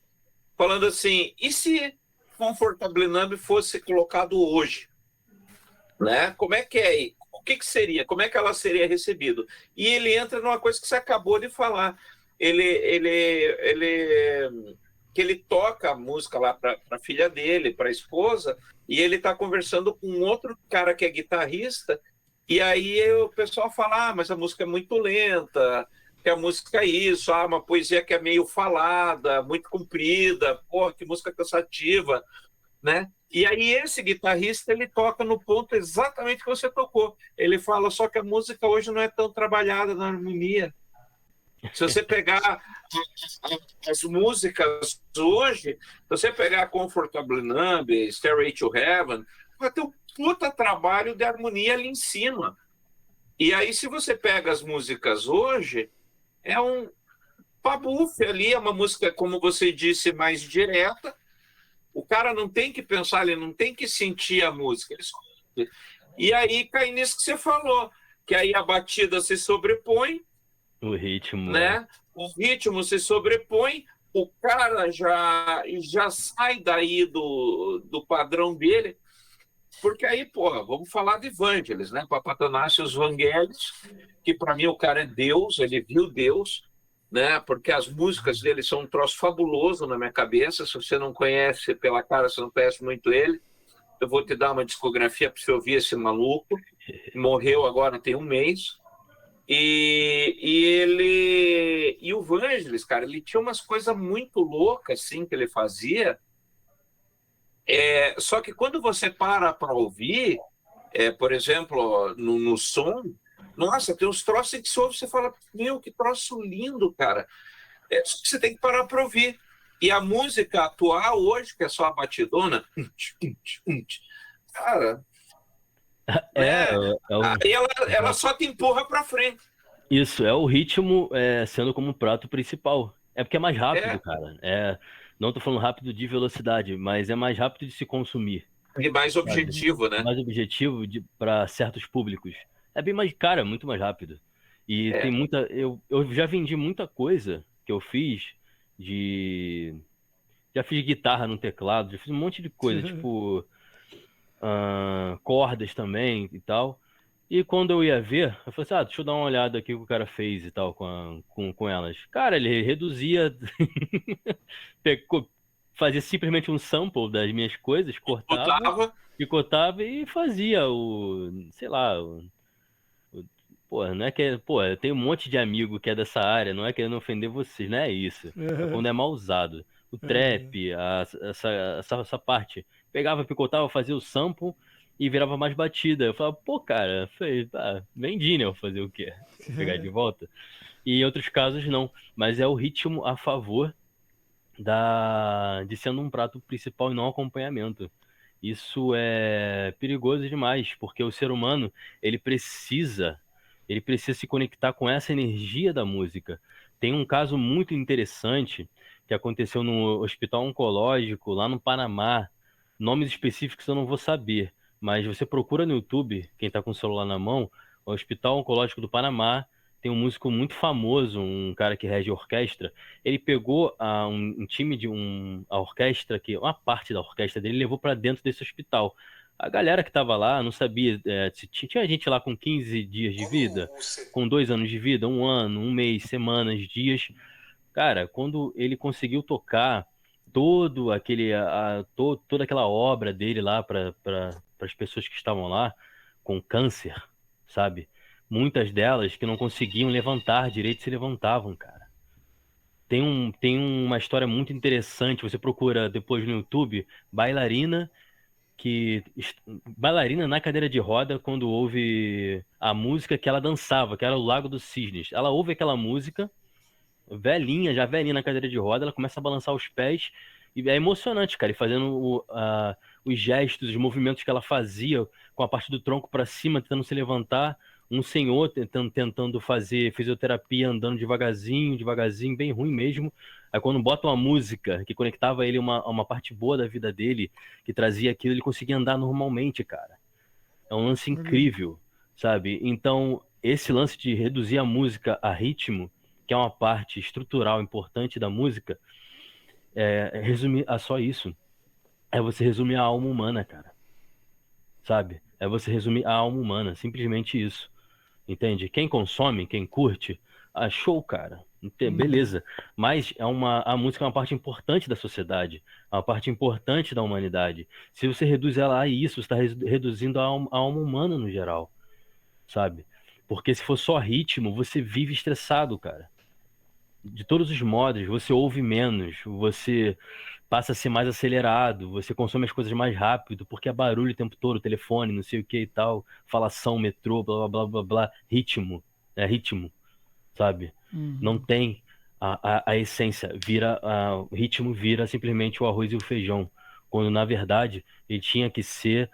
falando assim, e se Comfortably Numb fosse colocado hoje, né? Como é que é? O que seria? Como é que ela seria recebida? E ele entra numa coisa que você acabou de falar. Ele toca a música lá para a filha dele, para a esposa, e ele está conversando com um outro cara que é guitarrista, e aí o pessoal fala, mas a música é muito lenta, que a música é isso, uma poesia que é meio falada, muito comprida, que música cansativa, né? E aí esse guitarrista, ele toca no ponto exatamente que você tocou. Ele fala, só que a música hoje não é tão trabalhada na harmonia. Se você pegar as músicas hoje, se você pegar Comfortably Numb, Stairway to Heaven, vai ter um puta trabalho de harmonia ali em cima. E aí, se você pega as músicas hoje, é um pabufe ali, é uma música, como você disse, mais direta. O cara não tem que pensar, ele não tem que sentir a música. E aí cai nisso que você falou, que aí a batida se sobrepõe, o ritmo, né? O ritmo se sobrepõe, o cara já sai daí do padrão dele. Porque aí, porra, vamos falar de Vangelis, né? Papatanassios Vangelis, que para mim o cara é Deus, ele viu Deus, né? Porque as músicas dele são um troço fabuloso na minha cabeça. Se você não conhece pela cara, você não conhece muito ele, eu vou te dar uma discografia para você ouvir esse maluco. Morreu agora tem um mês. E o Vangelis, cara, ele tinha umas coisas muito loucas assim que ele fazia. Só que quando você para ouvir, por exemplo, no som, nossa, tem uns troços que você ouve, você fala, meu, que troço lindo, cara. Só que você tem que parar para ouvir. E a música atual hoje, que é só a batidona, cara, É, né? é o, Aí ela só te empurra para frente. isso, é o ritmo sendo como prato principal. É porque é mais rápido, É, cara. Não tô falando rápido de velocidade, mas é mais rápido de se consumir, e mais sabe? objetivo, né? Mais objetivo para certos públicos. É bem mais, cara, muito mais rápido. E tem É. muita. Eu já vendi muita coisa que eu fiz de. Já fiz guitarra no teclado, já fiz um monte de coisa, tipo, cordas também e tal. E quando eu ia ver, eu falei assim, deixa eu dar uma olhada aqui o que o cara fez e tal com elas. Cara, ele reduzia, pegou- fazia simplesmente um sample das minhas coisas, cortava, Botava, picotava e fazia sei lá, pô, não é que, pô, eu tenho um monte de amigo que é dessa área, não é querendo ofender vocês, não é isso. É quando é mal usado. O trap, essa parte. Pegava, picotava, fazia o sample e virava mais batida. Eu falava, pô, cara, vendi, né? Eu fazer o quê? Vou pegar de volta. E em outros casos, não. Mas é o ritmo a favor de sendo um prato principal e não acompanhamento. Isso é perigoso demais, porque o ser humano, ele precisa, ele precisa se conectar com essa energia da música. Tem um caso muito interessante que aconteceu no Hospital Oncológico, lá no Panamá. Nomes específicos eu não vou saber, mas você procura no YouTube, quem está com o celular na mão, o Hospital Oncológico do Panamá, tem um músico muito famoso, um cara que rege orquestra. Ele pegou um time a orquestra, uma parte da orquestra dele, levou para dentro desse hospital. A galera que estava lá não sabia se tinha gente lá com 15 dias de vida, com 2 anos de vida, um ano, um mês, semanas, dias. Cara, quando ele conseguiu tocar toda aquela obra dele lá para as pessoas que estavam lá com câncer, sabe? Muitas delas que não conseguiam levantar direito se levantavam, cara. Tem uma história muito interessante. Você procura depois no YouTube, que bailarina na cadeira de roda quando ouve a música que ela dançava, que era o Lago dos Cisnes. Ela ouve aquela música, velhinha, já velhinha na cadeira de roda, ela começa a balançar os pés e é emocionante, cara, e fazendo os gestos, os movimentos que ela fazia com a parte do tronco para cima, tentando se levantar. Um senhor tentando fazer fisioterapia, andando devagarzinho, devagarzinho, bem ruim mesmo. Aí quando bota uma música que conectava ele a uma parte boa da vida dele, que trazia aquilo, ele conseguia andar normalmente, cara. É um lance incrível, sabe? Então, esse lance de reduzir a música a ritmo, que é uma parte estrutural importante da música, resumir a só isso. É você resumir a alma humana, cara. Sabe? É você resumir a alma humana, simplesmente isso. Entende? Quem consome, quem curte, show, cara. Beleza. Mas a música é uma parte importante da sociedade, é uma parte importante da humanidade. Se você reduz ela a isso, você está reduzindo a alma humana no geral, sabe? Porque se for só ritmo, você vive estressado, cara. De todos os modos, você ouve menos, você passa a ser mais acelerado, você consome as coisas mais rápido, porque é barulho o tempo todo, telefone, não sei o que e tal, falação, metrô, blá blá blá blá blá, ritmo, é ritmo, sabe? Não tem a essência, o ritmo vira simplesmente o arroz e o feijão, quando na verdade ele tinha que ser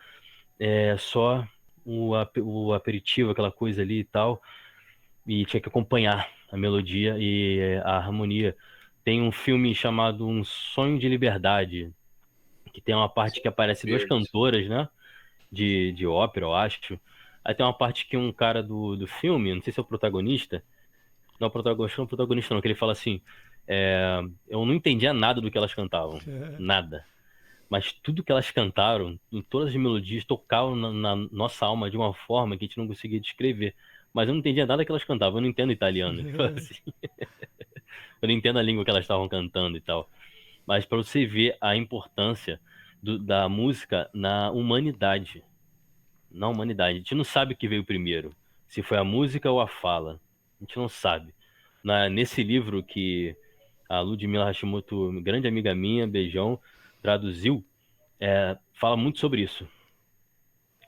só o aperitivo, aquela coisa ali e tal, e tinha que acompanhar a melodia e a harmonia. Tem um filme chamado Um Sonho de Liberdade, que tem uma parte que aparece duas Verde. cantoras, né? De ópera, eu acho. Aí tem uma parte que um cara do filme, não sei se é o protagonista, não, o protagonista não, que ele fala assim, eu não entendia nada do que elas cantavam, nada. mas tudo que elas cantaram, todas as melodias tocavam na nossa alma de uma forma que a gente não conseguia descrever. Mas eu não entendia nada que elas cantavam, eu não entendo italiano. Assim, eu não entendo a língua que elas estavam cantando e tal. Mas para você ver a importância da música na humanidade. Na humanidade. A gente não sabe o que veio primeiro. Se foi a música ou a fala. A gente não sabe. Nesse livro que a Ludmila Hashimoto, grande amiga minha, beijão, traduziu, fala muito sobre isso.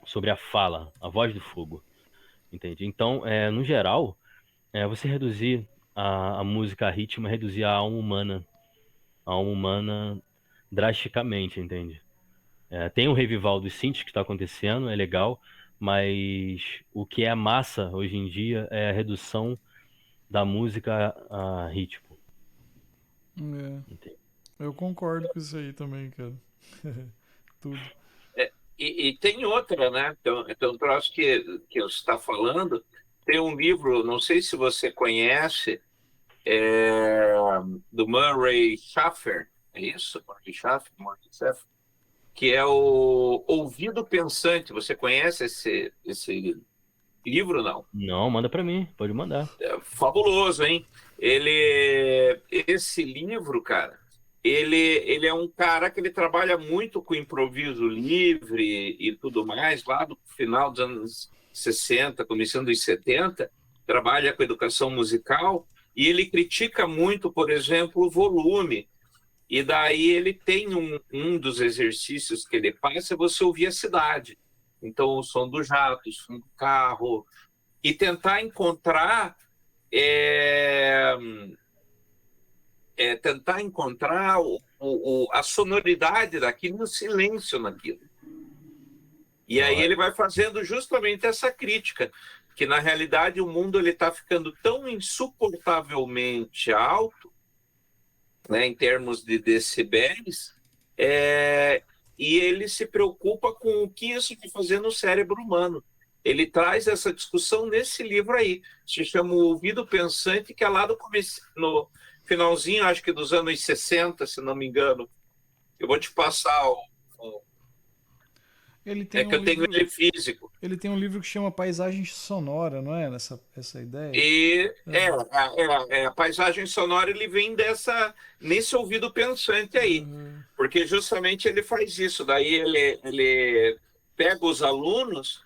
Sobre a fala, a voz do fogo. Entende? Então, no geral, você reduzir a música a ritmo é reduzir a alma humana. A alma humana drasticamente, entende? Tem o revival dos synths que está acontecendo, é legal, mas o que é massa hoje em dia é a redução da música a ritmo. É, Entende? eu concordo com isso aí também, cara. Tudo. E tem outra, né? Então um troço que você está falando, tem um livro, não sei se você conhece, do Murray Schafer, é isso? Murray Schafer, que é o Ouvido Pensante. Você conhece esse livro, não? Não, manda pra mim, pode mandar. É fabuloso, hein? Esse livro, cara, ele é um cara que ele trabalha muito com improviso livre e tudo mais, lá do final dos anos 60, começando dos 70, trabalha com educação musical e ele critica muito, por exemplo, o volume. E daí ele tem um dos exercícios que ele faz é você ouvir a cidade. Então, o som do jato, o som do carro, e tentar encontrar é, tentar encontrar a sonoridade daquilo, o silêncio naquilo. E aí ele vai fazendo justamente essa crítica, que na realidade o mundo ele está ficando tão insuportavelmente alto, né, em termos de decibéis, e ele se preocupa com o que isso vai fazer no cérebro humano. Ele traz essa discussão nesse livro aí, se chama O Ouvido Pensante, que é lá no finalzinho, acho que dos anos 60, se não me engano. Eu vou te passar Ele tem que um eu tenho livro, ele físico. ele tem um livro que chama Paisagem Sonora, não é? Essa ideia? E a paisagem sonora ele vem nesse ouvido pensante aí, Uhum. porque justamente ele faz isso. Daí ele pega os alunos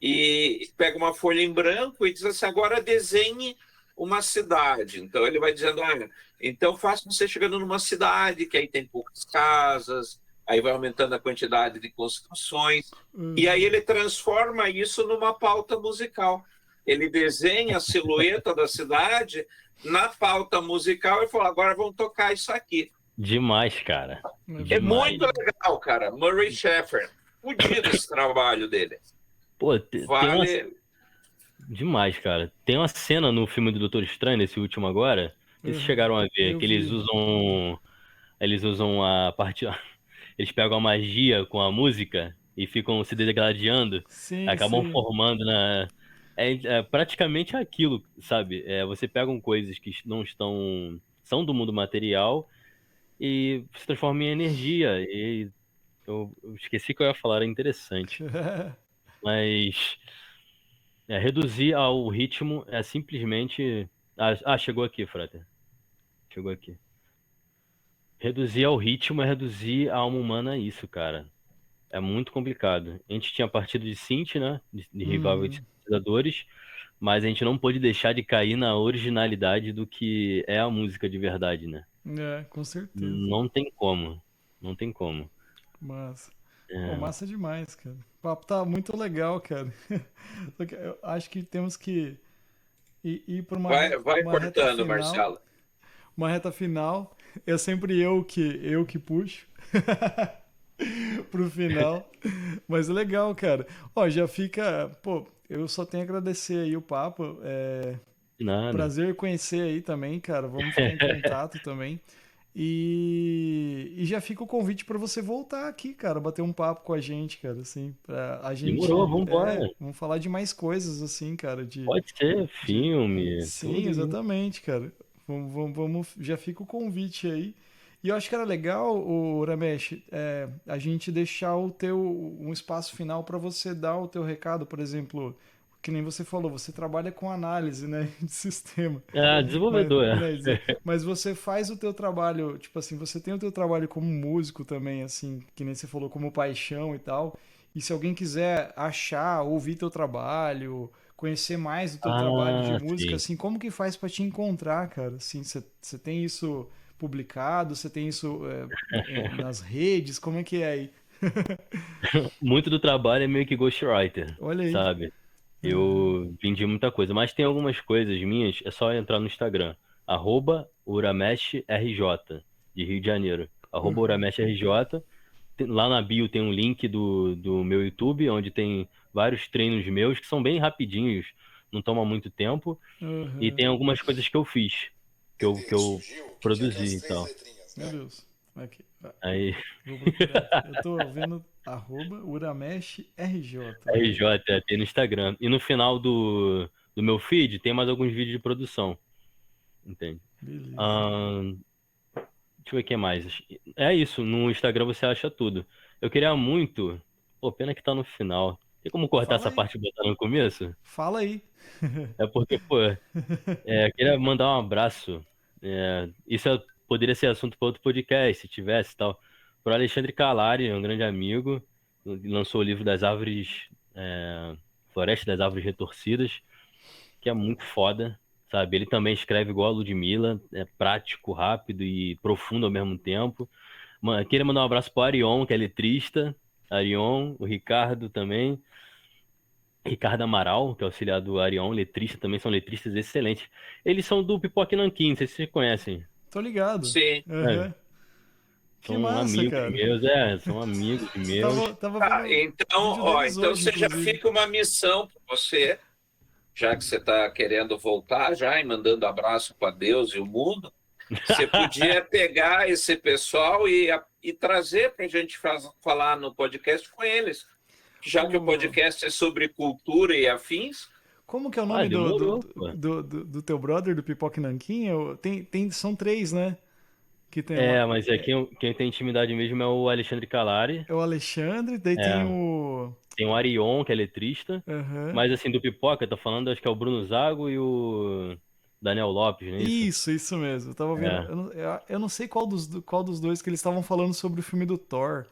e pega uma folha em branco e diz assim: agora desenhe uma cidade. Então ele vai dizendo: olha, então faça você chegando numa cidade que aí tem poucas casas, aí vai aumentando a quantidade de construções, e aí ele transforma isso numa pauta musical. Ele desenha a silhueta da cidade na pauta musical e fala: agora vamos tocar isso aqui. Demais, cara. É Demais. muito legal, cara. Murray Schafer. Fudido esse trabalho dele. Pô, tem uma... Vale. Demais, cara. Tem uma cena no filme do Doutor Estranho, nesse último agora, que vocês chegaram a ver, Eu que eles vi. usam a parte. Eles pegam a magia com a música e ficam se degladiando, Sim, acabam sim. formando na. É praticamente aquilo, sabe? Você pegam coisas que não estão. São do mundo material e se transforma em energia. E eu esqueci que eu ia falar, era interessante. Mas reduzir ao ritmo é simplesmente. Chegou aqui, Frater. Chegou aqui. Reduzir ao ritmo é reduzir a alma humana a isso, cara. É muito complicado. A gente tinha partido de synth, né? De rival de Uhum. sintetizadores, mas a gente não pôde deixar de cair na originalidade do que é a música de verdade, né? Com certeza. Não tem como. Não tem como. Massa. Pô, É, massa demais, cara. O papo tá muito legal, cara. Só que eu acho que temos que ir para Vai uma reta cortando, final. Marcelo. Uma reta final. É sempre eu que puxo pro final. Mas é legal, cara. Ó, já fica. Pô, eu só tenho a agradecer aí o papo. de nada. Prazer conhecer aí também, cara. Vamos ficar em contato também. E já fica o convite para você voltar aqui, cara, bater um papo com a gente, cara, assim, pra a gente, Demorou, vambora. vamos falar de mais coisas, assim, cara, Pode ser de... filme, Sim, tudo. exatamente, cara. Já fica o convite aí. E eu acho que era legal, o Ramesh, a gente deixar um espaço final para você dar o teu recado, por exemplo, que nem você falou, você trabalha com análise, né, de sistema. Mas, Desenvolvedor, né, mas você faz o teu trabalho, tipo assim, você tem o teu trabalho como músico também, assim, que nem você falou, como paixão e tal. E se alguém quiser achar, ouvir teu trabalho, conhecer mais do teu trabalho de música, sim. assim, como que faz para te encontrar, cara? Assim, você tem isso publicado? Você tem isso nas redes? Como é que é aí? Muito do trabalho é meio que ghostwriter, Olha aí. sabe? Eu vendi muita coisa, mas tem algumas coisas minhas, é só entrar no Instagram, @urameshRJ, de Rio de Janeiro, Uhum, @urameshRJ. Lá na bio tem um link do meu YouTube, onde tem vários treinos meus que são bem rapidinhos, não toma muito tempo, e uhum. tem algumas coisas que eu fiz, que eu produzi e tal. Meu Deus. Aqui. Aí, Vou procurar aqui. Eu tô vendo @urameshRJ. Olha aí. RJ tem no Instagram. E no final do meu feed tem mais alguns vídeos de produção, entende? Beleza. Ahn, deixa eu ver o que mais. É isso, no Instagram você acha tudo. Eu queria muito. Pô, pena que tá no final. Tem como cortar Fala essa aí. parte e botar no começo? Fala aí. É porque, pô, eu queria mandar um abraço. Poderia ser assunto para outro podcast, se tivesse e tal. Pro Alexandre Calari, um grande amigo, lançou o livro das árvores, Floresta das Árvores Retorcidas, que é muito foda, sabe? Ele também escreve igual a Ludmilla, é prático, rápido e profundo ao mesmo tempo. Queria mandar um abraço pro Arion, que é letrista. Arion, o Ricardo também. Ricardo Amaral, que é auxiliar do Arion, letrista, também são letristas excelentes. Eles são do Pipoque Nanquim, não sei se vocês conhecem. Tô ligado. Sim. Uhum. Que São massa, amigos cara. meus, são amigos meus. Tava Ah, vendo então, vídeo ó, deles então hoje, você já inclusive. fica uma missão para você, já que você está querendo voltar já e mandando abraço para Deus e o mundo. Você podia pegar esse pessoal e trazer para a gente falar no podcast com eles. Já que o O, podcast é sobre cultura e afins, como que é o nome Demorou, pô. do teu brother, do Pipoque Nanquim? São três, né? Que tem uma, Mas quem tem intimidade mesmo é o Alexandre Calari. é o Alexandre, daí tem É, o... tem o Arion, que é letrista. Aham. Mas assim, do Pipoca, tá falando, acho que é o Bruno Zago e o Daniel Lopes, não é isso? Isso mesmo. Eu tava vendo. É. Eu não sei qual dos dois que eles estavam falando sobre o filme do Thor.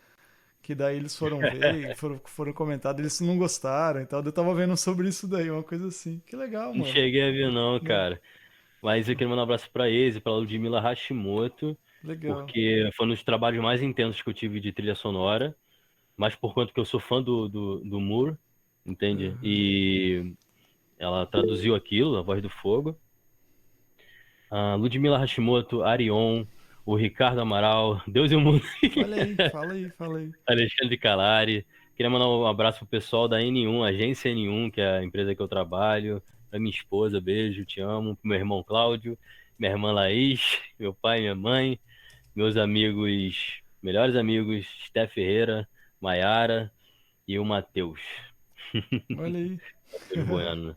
Que daí eles foram ver e foram comentar, eles não gostaram e tal. Eu tava vendo sobre isso daí, uma coisa assim. Que legal, Não mano. cheguei a ver não, Né? cara. Mas eu queria mandar um abraço pra eles e pra Ludmilla Hashimoto, Legal. porque foi um dos trabalhos mais intensos que eu tive de trilha sonora, mas por conta que eu sou fã do Moore, entende? Aham. E ela traduziu aquilo, A Voz do Fogo. A Ludmilla Hashimoto, Arion, o Ricardo Amaral, Deus e o Mundo, Olha aí, fala aí, fala aí. Alexandre Calari. Queria mandar um abraço pro pessoal da N1, Agência N1, que é a empresa que eu trabalho, pra minha esposa, beijo, te amo, pro meu irmão Cláudio, minha irmã Laís, meu pai, minha mãe, meus amigos, melhores amigos, Steph Ferreira, Maiara e o Matheus. Olha aí. Matheus Bueno.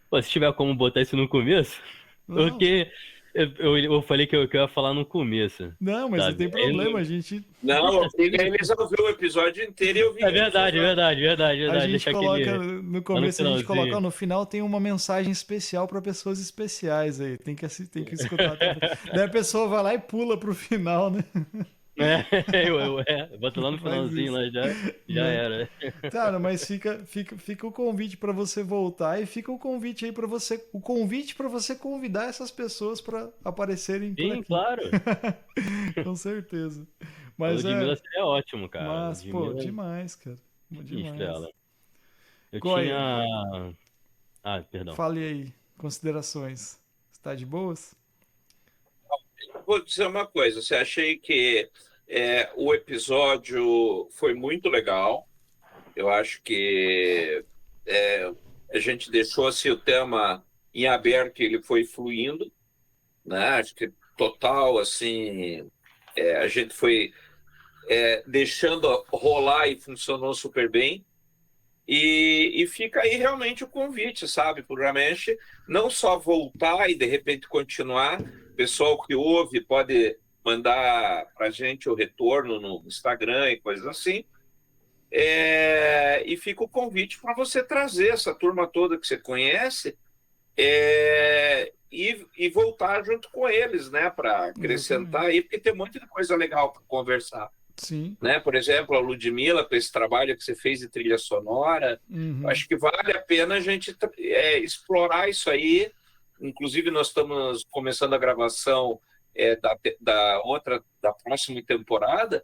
Pô, se tiver como botar isso no começo, Não, porque eu falei que eu ia falar no começo, não, mas não sabe? tem problema, a gente não, eles vão ver o episódio inteiro e eu vi É eles verdade, falando. verdade, verdade, a verdade. gente Deixa coloca aquele no lá no começo a gente coloca, ó, finalzinho. no final tem uma mensagem especial para pessoas especiais aí. Tem que escutar. Daí a pessoa vai lá e pula pro final, né? Bota lá no Faz finalzinho, isso, lá já né? era. Cara, mas fica o convite para você voltar e fica o convite aí para você convidar essas pessoas para aparecerem por Sim, aqui. claro. Com certeza. A Mas Ludmilla seria ótimo, cara. mas pô, Ludmilla, demais, cara. sinistro Demais. ela. Eu Goia, tinha. Ah, perdão. fale aí, considerações. Está de boas? Vou dizer uma coisa, você achei que o episódio foi muito legal. Eu acho que a gente deixou assim, o tema em aberto, ele foi fluindo, né? Acho que total assim, a gente foi deixando rolar e funcionou super bem. E fica aí realmente o convite, sabe, para o Ramesh não só voltar e de repente continuar. O pessoal que ouve pode mandar para a gente o retorno no Instagram e coisas assim. E fica o convite para você trazer essa turma toda que você conhece e voltar junto com eles, né, para acrescentar Exatamente. aí, porque tem muita coisa legal para conversar. Sim. Né? Por exemplo, a Ludmilla, com esse trabalho que você fez de trilha sonora, eu Uhum. acho que vale a pena a gente explorar isso aí. Inclusive, nós estamos começando a gravação da próxima temporada.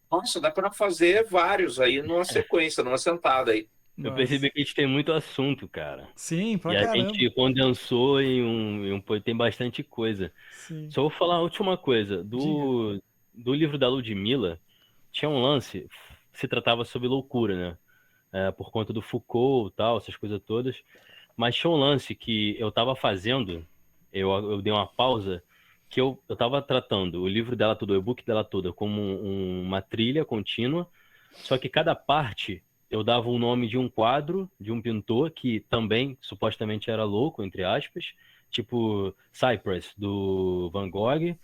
Nossa, dá para fazer vários aí numa sequência, numa sentada aí. Eu Mas, percebi que a gente tem muito assunto, cara. sim, pra E a caramba. gente condensou tem bastante coisa. Sim. Só vou falar a última coisa. Diga. Do livro da Ludmilla, tinha um lance, se tratava sobre loucura, né? Por conta do Foucault e tal, essas coisas todas. Mas tinha um lance que eu tava fazendo, eu dei uma pausa, que eu tava tratando o livro dela todo, o e-book dela toda, como uma trilha contínua, só que cada parte eu dava o nome de um quadro de um pintor que também supostamente era louco, entre aspas, tipo Cypress, do Van Gogh.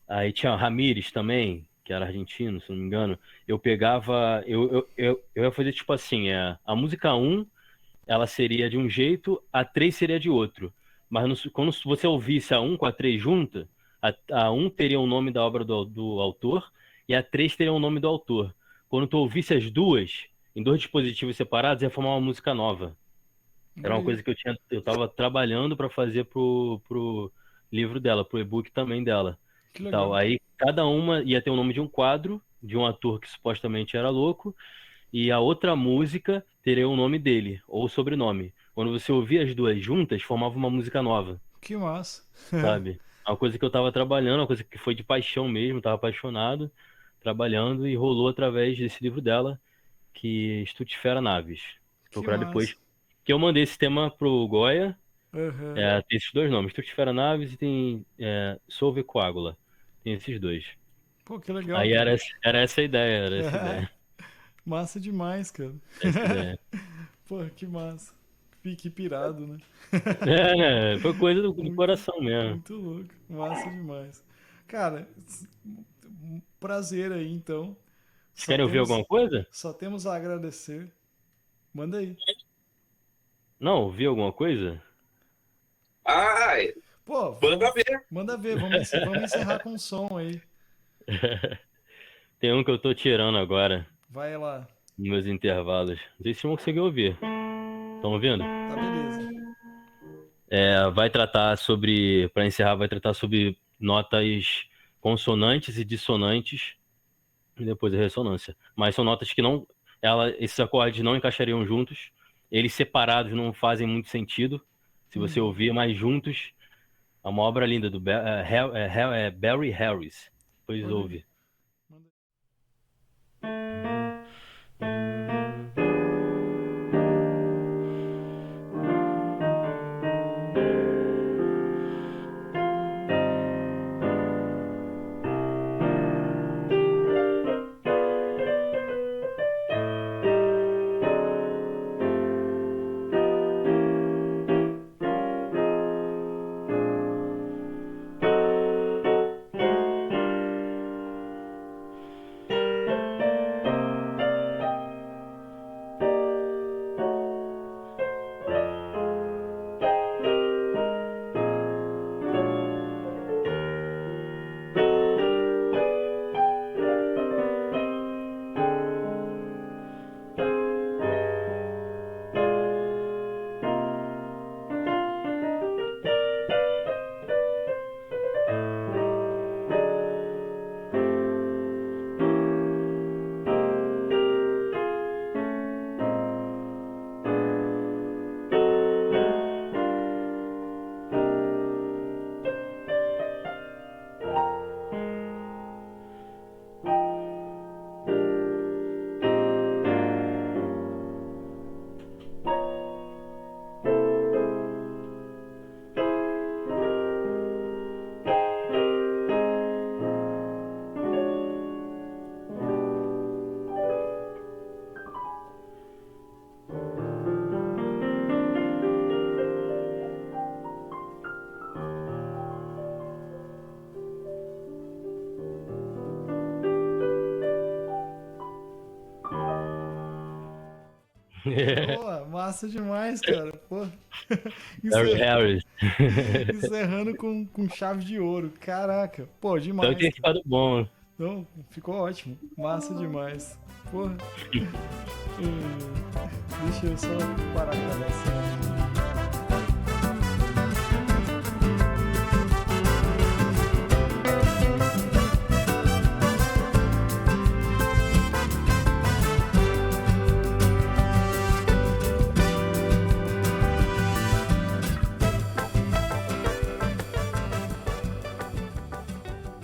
Aí tinha Ramírez também, que era argentino, se não me engano. Eu pegava, eu ia fazer tipo assim, a música um ela seria de um jeito, a 3 seria de outro. Mas quando você ouvisse a um com a 3 junta, a um teria o nome da obra do autor e a 3 teria o nome do autor. Quando tu ouvisse as duas, em dois dispositivos separados, ia formar uma música nova. Era uma Aí, coisa que eu tava trabalhando para fazer pro livro dela, pro e-book também dela. que E tal. legal. Aí cada uma ia ter o nome de um quadro, de um ator que supostamente era louco, e a outra música teria o nome dele, ou o sobrenome. Quando você ouvia as duas juntas, formava uma música nova, Que massa. sabe? É uma coisa que eu tava trabalhando, uma coisa que foi de paixão mesmo, tava apaixonado, trabalhando, e rolou através desse livro dela, que é Estutifera Naves. Que Procurar depois. massa. Que eu mandei esse tema pro Goya, Aham. tem esses dois nomes, Estutifera Naves e tem Solve Coagula. Tem esses dois. Pô, que legal, Aí cara. era essa a ideia, era essa a ideia. Massa demais, cara. Essa a ideia. Pô, que massa. Fique pirado, né? Né? Foi coisa do Muito, coração mesmo. muito louco. Massa demais. Cara, um prazer aí, então. Vocês Só querem ouvir temos, alguma coisa? só temos a agradecer. Manda aí. Não, ouvir alguma coisa? Ah, Pô, manda vamos, ver. manda ver. Vamos encerrar com um som aí. Tem um que eu tô tirando agora, Vai lá. nos meus intervalos. Não sei se vão conseguir ouvir. Estão ouvindo? Tá beleza. Vai tratar sobre, para encerrar, vai tratar sobre notas consonantes e dissonantes e depois a ressonância. Mas são notas que não, esses acordes não encaixariam juntos. Eles separados não fazem muito sentido. Se você Uhum. ouvir, mas juntos, é uma obra linda do Barry Harris. Depois Olha aí. ouve. Manda Pô, massa demais, cara. Pô. Larry Harris. Encerrando com chave de ouro. Caraca. Pô, demais. Então tem ficado bom. Não, ficou ótimo. Massa demais. Porra. Deixa eu só parar a cabeça.